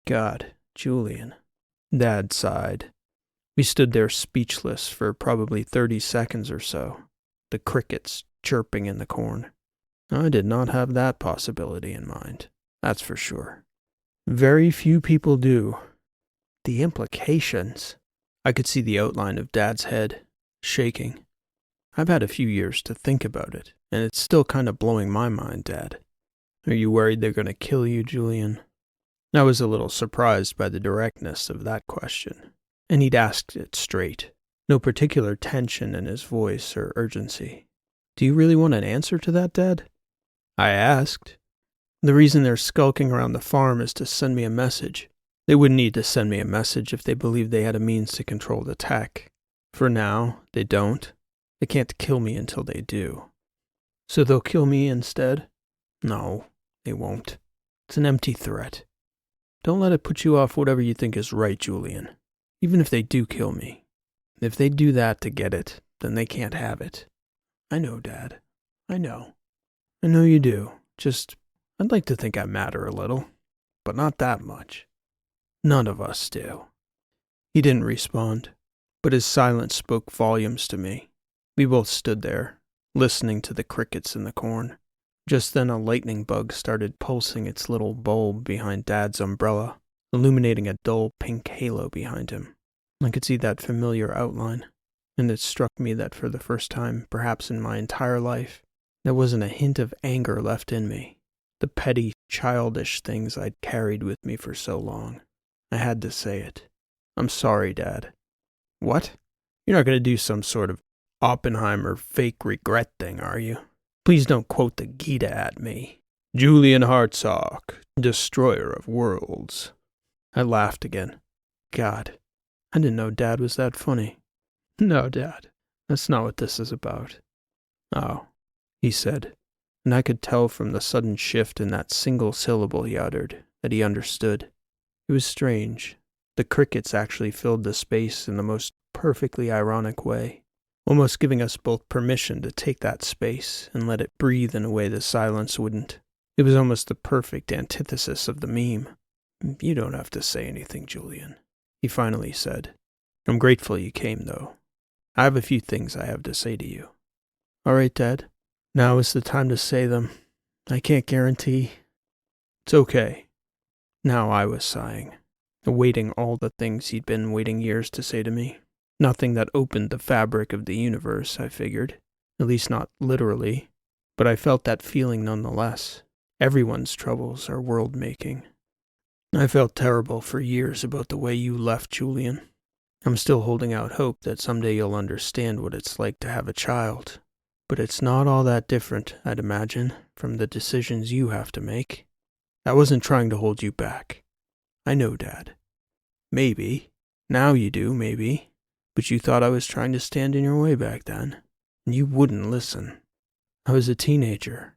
God, Julian. Dad sighed. We stood there speechless for probably 30 seconds or so, the crickets chirping in the corn. I did not have that possibility in mind, that's for sure. Very few people do. The implications. I could see the outline of Dad's head, shaking. I've had a few years to think about it, and it's still kind of blowing my mind, Dad. Are you worried they're going to kill you, Julian? I was a little surprised by the directness of that question, and he'd asked it straight. No particular tension in his voice or urgency. Do you really want an answer to that, Dad? I asked. The reason they're skulking around the farm is to send me a message. They wouldn't need to send me a message if they believed they had a means to control the tech. For now, they don't. They can't kill me until they do. So they'll kill me instead? No, they won't. It's an empty threat. Don't let it put you off whatever you think is right, Julian. Even if they do kill me. If they do that to get it, then they can't have it. I know, Dad. I know. I know you do. Just, I'd like to think I matter a little. But not that much. None of us do. He didn't respond, but his silence spoke volumes to me. We both stood there, listening to the crickets in the corn. Just then a lightning bug started pulsing its little bulb behind Dad's umbrella, illuminating a dull pink halo behind him. I could see that familiar outline, and it struck me that for the first time, perhaps in my entire life, there wasn't a hint of anger left in me. The petty, childish things I'd carried with me for so long. I had to say it. I'm sorry, Dad. What? You're not going to do some sort of Oppenheimer fake regret thing, are you? Please don't quote the Gita at me. Julian Hartsock, destroyer of worlds. I laughed again. God, I didn't know Dad was that funny. No, Dad, that's not what this is about. Oh, he said, and I could tell from the sudden shift in that single syllable he uttered that he understood. It was strange, The crickets actually filled the space in the most perfectly ironic way, almost giving us both permission to take that space and let it breathe in a way the silence wouldn't. It was almost the perfect antithesis of the meme. "You don't have to say anything, Julian," he finally said. "I'm grateful you came, though. I have a few things I have to say to you." "All right, Dad. Now is the time to say them. I can't guarantee." "It's okay." Now I was sighing, awaiting all the things he'd been waiting years to say to me. Nothing that opened the fabric of the universe, I figured. At least not literally, but I felt that feeling nonetheless. Everyone's troubles are world-making. I felt terrible for years about the way you left, Julian. I'm still holding out hope that someday you'll understand what it's like to have a child. But it's not all that different, I'd imagine, from the decisions you have to make. I wasn't trying to hold you back. I know, Dad. Maybe. Now you do, maybe. But you thought I was trying to stand in your way back then. And you wouldn't listen. I was a teenager.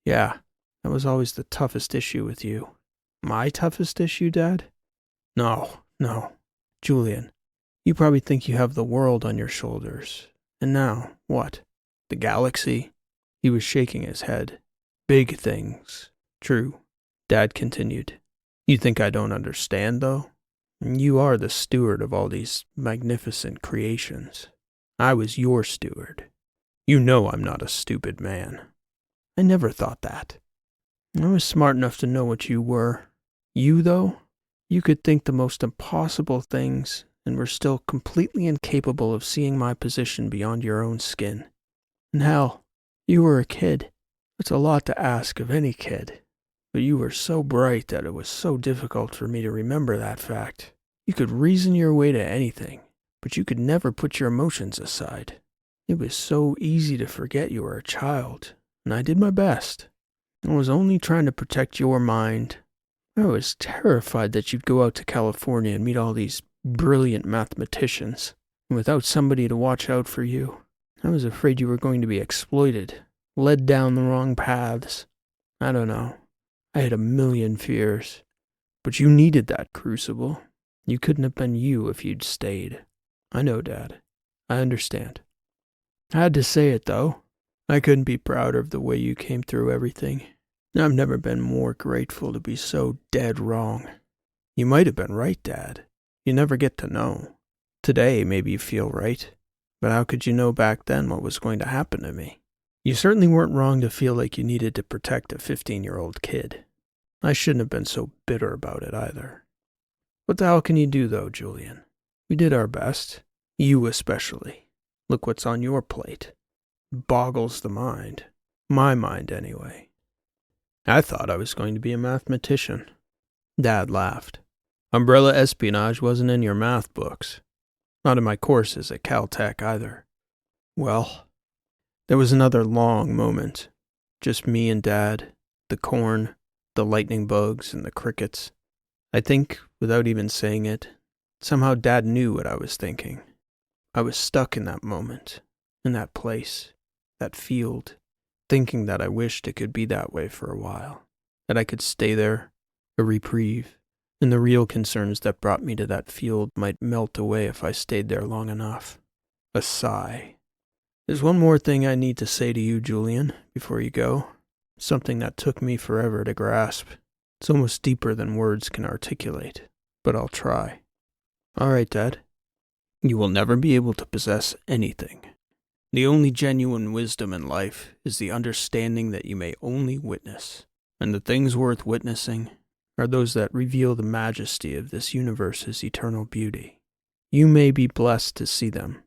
Yeah, that was always the toughest issue with you. My toughest issue, Dad? No. Julian, you probably think you have the world on your shoulders. And now, what? The galaxy? He was shaking his head. Big things. True. Dad continued. You think I don't understand, though? You are the steward of all these magnificent creations. I was your steward. You know I'm not a stupid man. I never thought that. I was smart enough to know what you were. You, though, you could think the most impossible things and were still completely incapable of seeing my position beyond your own skin. And hell, you were a kid. It's a lot to ask of any kid. But you were so bright that it was so difficult for me to remember that fact. You could reason your way to anything, but you could never put your emotions aside. It was so easy to forget you were a child, and I did my best. I was only trying to protect your mind. I was terrified that you'd go out to California and meet all these brilliant mathematicians, and without somebody to watch out for you. I was afraid you were going to be exploited, led down the wrong paths. I don't know. I had a million fears. But you needed that crucible. You couldn't have been you if you'd stayed. I know, Dad. I understand. I had to say it, though. I couldn't be prouder of the way you came through everything. I've never been more grateful to be so dead wrong. You might have been right, Dad. You never get to know. Today, maybe you feel right. But how could you know back then what was going to happen to me? You certainly weren't wrong to feel like you needed to protect a 15-year-old kid. I shouldn't have been so bitter about it either. What the hell can you do, though, Julian? We did our best. You especially. Look what's on your plate. It boggles the mind. My mind, anyway. I thought I was going to be a mathematician. Dad laughed. Umbrella espionage wasn't in your math books. Not in my courses at Caltech either. Well, there was another long moment. Just me and Dad, the corn, the lightning bugs, and the crickets. I think, without even saying it, somehow Dad knew what I was thinking. I was stuck in that moment, in that place, that field, thinking that I wished it could be that way for a while, that I could stay there, a reprieve, and the real concerns that brought me to that field might melt away if I stayed there long enough. A sigh. There's one more thing I need to say to you, Julian, before you go. Something that took me forever to grasp. It's almost deeper than words can articulate, but I'll try. All right, Dad. You will never be able to possess anything. The only genuine wisdom in life is the understanding that you may only witness, and the things worth witnessing are those that reveal the majesty of this universe's eternal beauty. You may be blessed to see them,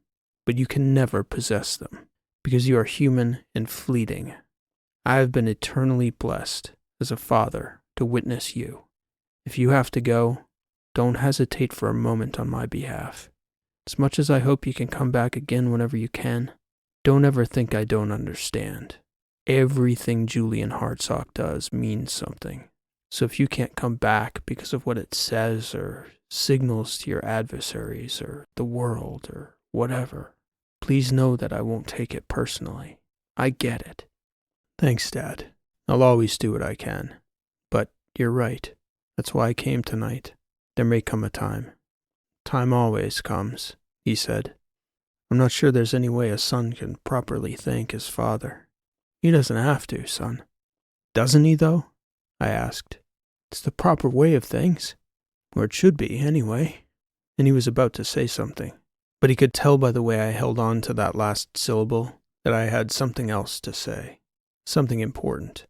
but you can never possess them, because you are human and fleeting. I have been eternally blessed, as a father, to witness you. If you have to go, don't hesitate for a moment on my behalf. As much as I hope you can come back again whenever you can, don't ever think I don't understand. Everything Julian Hartsock does means something. So if you can't come back because of what it says or signals to your adversaries or the world or whatever, please know that I won't take it personally. I get it. Thanks, Dad. I'll always do what I can. But you're right. That's why I came tonight. There may come a time Time always comes, he said. I'm not sure there's any way a son can properly thank his father. He doesn't have to, son. Doesn't he, though? I asked. It's the proper way of things. Or it should be, anyway. And he was about to say something, but he could tell by the way I held on to that last syllable that I had something else to say. Something important.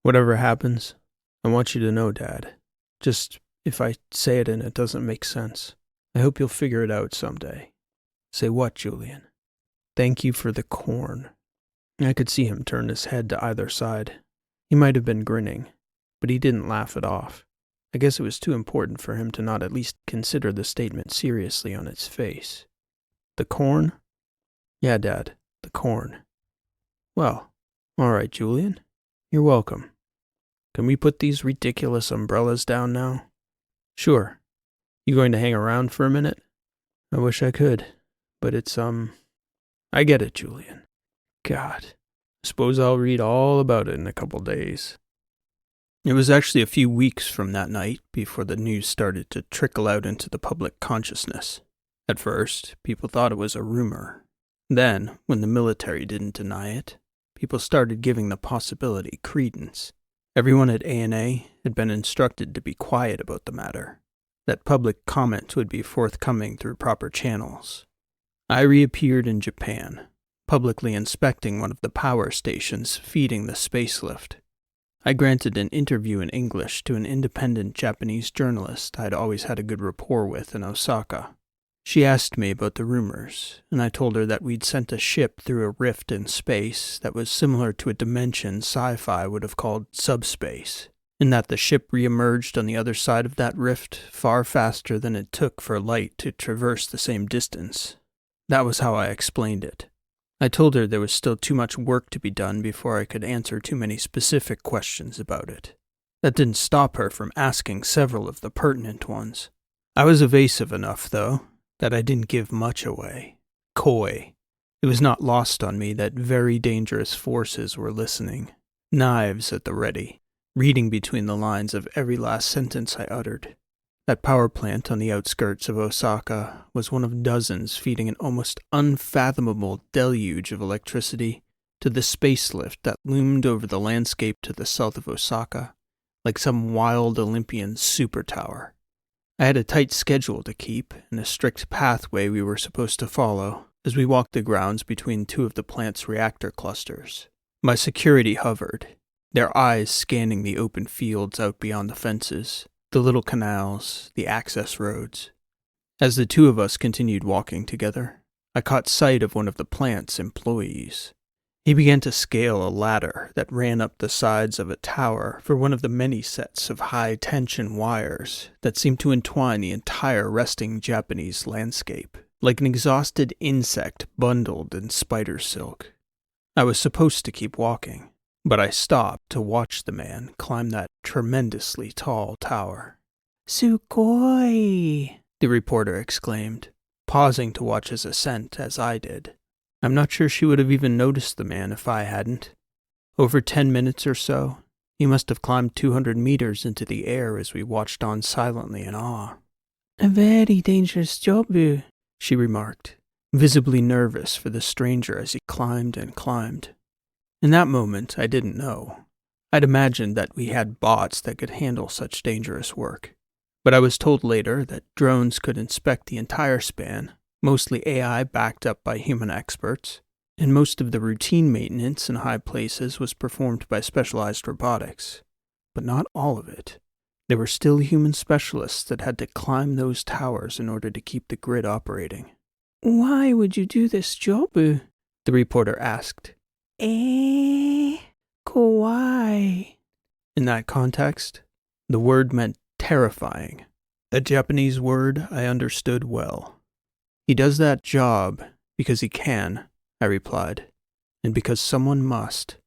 Whatever happens, I want you to know, Dad. Just if I say it and it doesn't make sense, I hope you'll figure it out someday. Say what, Julian? Thank you for the corn. I could see him turn his head to either side. He might have been grinning, but he didn't laugh it off. I guess it was too important for him to not at least consider the statement seriously on its face. The corn? Yeah, Dad, the corn. Well, all right, Julian. You're welcome. Can we put these ridiculous umbrellas down now? Sure. You going to hang around for a minute? I wish I could, but it's, I get it, Julian. God, I suppose I'll read all about it in a couple days. It was actually a few weeks from that night before the news started to trickle out into the public consciousness. At first, people thought it was a rumor. Then, when the military didn't deny it, people started giving the possibility credence. Everyone at A&A had been instructed to be quiet about the matter, that public comment would be forthcoming through proper channels. I reappeared in Japan, publicly inspecting one of the power stations feeding the spacelift. I granted an interview in English to an independent Japanese journalist I'd always had a good rapport with in Osaka. She asked me about the rumors, and I told her that we'd sent a ship through a rift in space that was similar to a dimension Sci-fi would have called subspace, and that the ship re-emerged on the other side of that rift far faster than it took for light to traverse the same distance. That was how I explained it. I told her there was still too much work to be done before I could answer too many specific questions about it. That didn't stop her from asking several of the pertinent ones. I was evasive enough, though, that I didn't give much away. Coy. It was not lost on me that very dangerous forces were listening, knives at the ready, reading between the lines of every last sentence I uttered. That power plant on the outskirts of Osaka was one of dozens feeding an almost unfathomable deluge of electricity to the spacelift that loomed over the landscape to the south of Osaka, like some wild Olympian super tower. I had a tight schedule to keep and a strict pathway we were supposed to follow as we walked the grounds between two of the plant's reactor clusters. My security hovered, their eyes scanning the open fields out beyond the fences, the little canals, the access roads. As the two of us continued walking together, I caught sight of one of the plant's employees. He began to scale a ladder that ran up the sides of a tower for one of the many sets of high-tension wires that seemed to entwine the entire resting Japanese landscape, like an exhausted insect bundled in spider silk. I was supposed to keep walking, but I stopped to watch the man climb that tremendously tall tower. "Sugoi!" the reporter exclaimed, pausing to watch his ascent as I did. I'm not sure she would have even noticed the man if I hadn't. Over 10 minutes or so, he must have climbed 200 meters into the air as we watched on silently in awe. "A very dangerous job, she remarked, visibly nervous for the stranger as he climbed and climbed. In that moment, I didn't know. I'd imagined that we had bots that could handle such dangerous work. But I was told later that drones could inspect the entire span, mostly AI backed up by human experts, and most of the routine maintenance in high places was performed by specialized robotics. But not all of it. There were still human specialists that had to climb those towers in order to keep the grid operating. "Why would you do this job?" the reporter asked. Kawaii. In that context, the word meant terrifying, a Japanese word I understood well. "He does that job because he can," I replied, "and because someone must."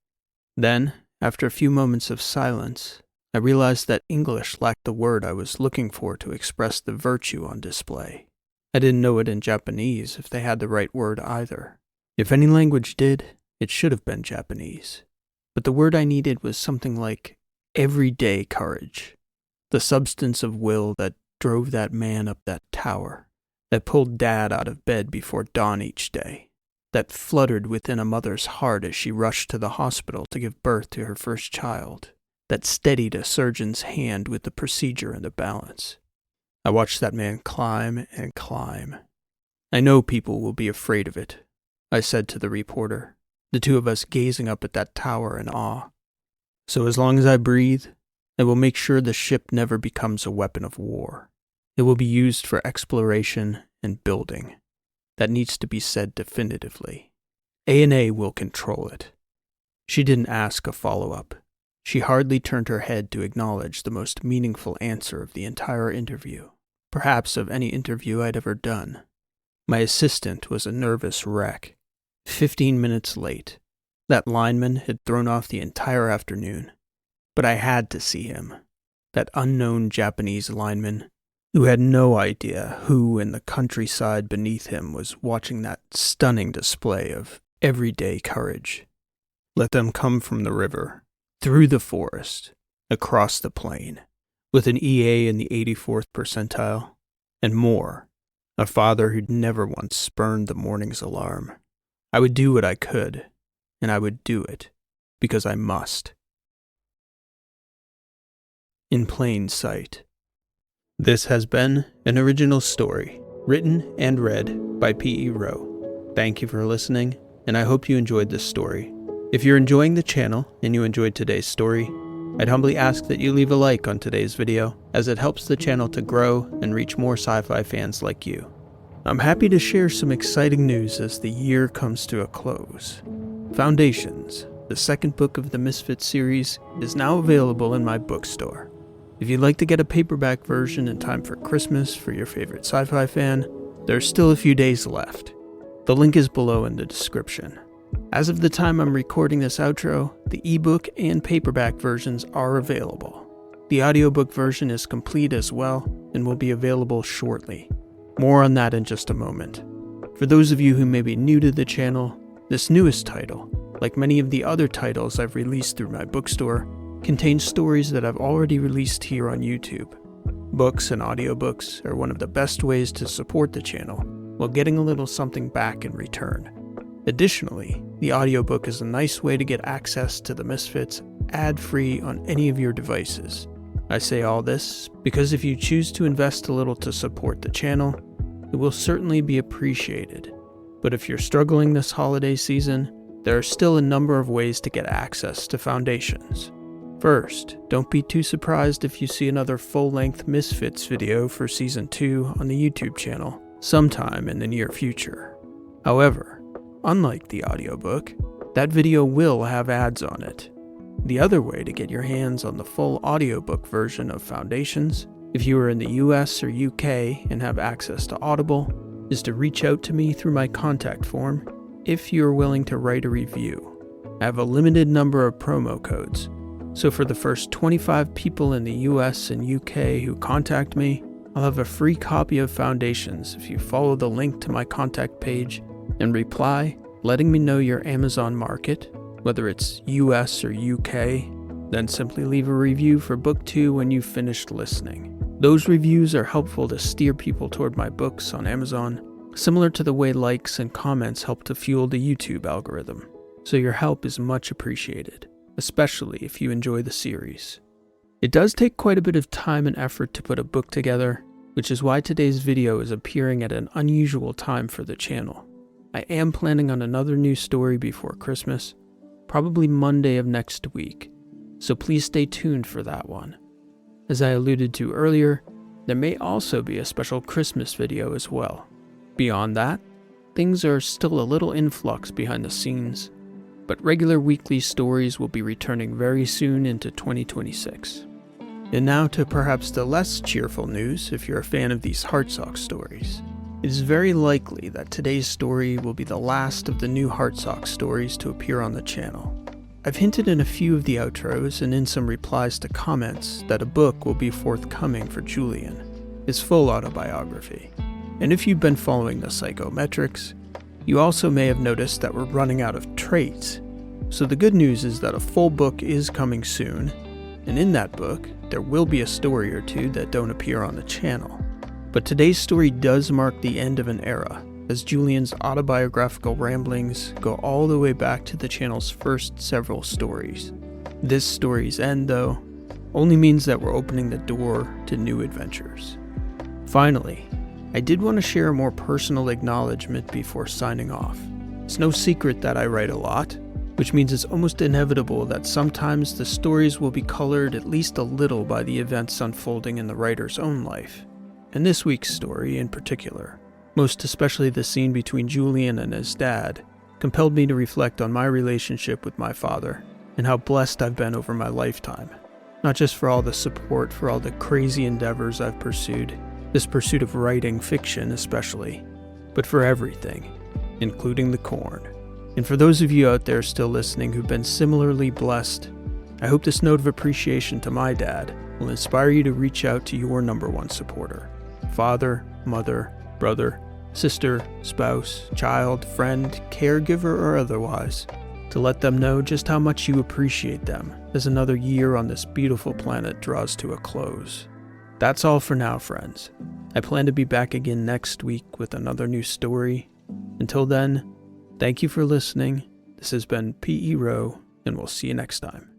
Then, after a few moments of silence, I realized that English lacked the word I was looking for to express the virtue on display. I didn't know it in Japanese if they had the right word either. If any language did, it should have been Japanese. But the word I needed was something like everyday courage, the substance of will that drove that man up that tower. that pulled Dad out of bed before dawn each day, that fluttered within a mother's heart as she rushed to the hospital to give birth to her first child, that steadied a surgeon's hand with the procedure and the balance. I watched that man climb and climb. I know people will be afraid of it, I said to the reporter, the two of us gazing up at that tower in awe. So as long as I breathe, I will make sure the ship never becomes a weapon of war. It will be used for exploration and building. That needs to be said definitively. A&A will control it. She didn't ask a follow-up. She hardly turned her head to acknowledge the most meaningful answer of the entire interview, perhaps of any interview I'd ever done. My assistant was a nervous wreck. 15 minutes late. That lineman had thrown off the entire afternoon. But I had to see him. That unknown Japanese lineman, who had no idea who in the countryside beneath him was watching that stunning display of everyday courage. Let them come from the river, through the forest, across the plain, with an EA in the 84th percentile, and more. A father who'd never once spurned the morning's alarm. I would do what I could, and I would do it, because I must. In plain sight. This has been an original story, written and read by P.E. Rowe. Thank you for listening, and I hope you enjoyed this story. If you're enjoying the channel and you enjoyed today's story, I'd humbly ask that you leave a like on today's video, as it helps the channel to grow and reach more sci-fi fans like you. I'm happy to share some exciting news as the year comes to a close. Foundations, the second book of the Misfits series, is now available in my bookstore. If you'd like to get a paperback version in time for Christmas for your favorite sci-fi fan, there's still a few days left. The link is below in the description. As of the time I'm recording this outro, the ebook and paperback versions are available. The audiobook version is complete as well and will be available shortly. More on that in just a moment. For those of you who may be new to the channel, this newest title, like many of the other titles I've released through my bookstore, contains stories that I've already released here on YouTube. Books and audiobooks are one of the best ways to support the channel, while getting a little something back in return. Additionally, the audiobook is a nice way to get access to the Misfits ad-free on any of your devices. I say all this because if you choose to invest a little to support the channel, it will certainly be appreciated. But if you're struggling this holiday season, there are still a number of ways to get access to Foundations. First, don't be too surprised if you see another full-length Misfits video for Season 2 on the YouTube channel sometime in the near future. However, unlike the audiobook, that video will have ads on it. The other way to get your hands on the full audiobook version of Foundations, if you are in the US or UK and have access to Audible, is to reach out to me through my contact form if you are willing to write a review. I have a limited number of promo codes, so for the first 25 people in the US and UK who contact me, I'll have a free copy of Foundations if you follow the link to my contact page and reply letting me know your Amazon market, whether it's US or UK, then simply leave a review for book 2 when you've finished listening. Those reviews are helpful to steer people toward my books on Amazon, similar to the way likes and comments help to fuel the YouTube algorithm, so your help is much appreciated, especially if you enjoy the series. It does take quite a bit of time and effort to put a book together, which is why today's video is appearing at an unusual time for the channel. I am planning on another new story before Christmas, probably Monday of next week, so please stay tuned for that one. As I alluded to earlier, there may also be a special Christmas video as well. Beyond that, things are still a little in flux behind the scenes, but regular weekly stories will be returning very soon into 2026. And now to perhaps the less cheerful news if you're a fan of these Heartsock stories. It is very likely that today's story will be the last of the new Heartsock stories to appear on the channel. I've hinted in a few of the outros and in some replies to comments that a book will be forthcoming for Julian, his full autobiography. And if you've been following the psychometrics, you also may have noticed that we're running out of traits. So the good news is that a full book is coming soon, and in that book, there will be a story or two that don't appear on the channel. But today's story does mark the end of an era, as Julian's autobiographical ramblings go all the way back to the channel's first several stories. This story's end, though, only means that we're opening the door to new adventures. Finally, I did want to share a more personal acknowledgement before signing off. It's no secret that I write a lot, which means it's almost inevitable that sometimes the stories will be colored at least a little by the events unfolding in the writer's own life. And this week's story in particular, most especially the scene between Julian and his dad, compelled me to reflect on my relationship with my father and how blessed I've been over my lifetime. Not just for all the support for all the crazy endeavors I've pursued, this pursuit of writing fiction especially, but for everything, including the corn. And for those of you out there still listening who've been similarly blessed, I hope this note of appreciation to my dad will inspire you to reach out to your number one supporter. Father, mother, brother, sister, spouse, child, friend, caregiver, or otherwise, to let them know just how much you appreciate them as another year on this beautiful planet draws to a close. That's all for now, friends. I plan to be back again next week with another new story. Until then, thank you for listening. This has been P.E. Rowe, and we'll see you next time.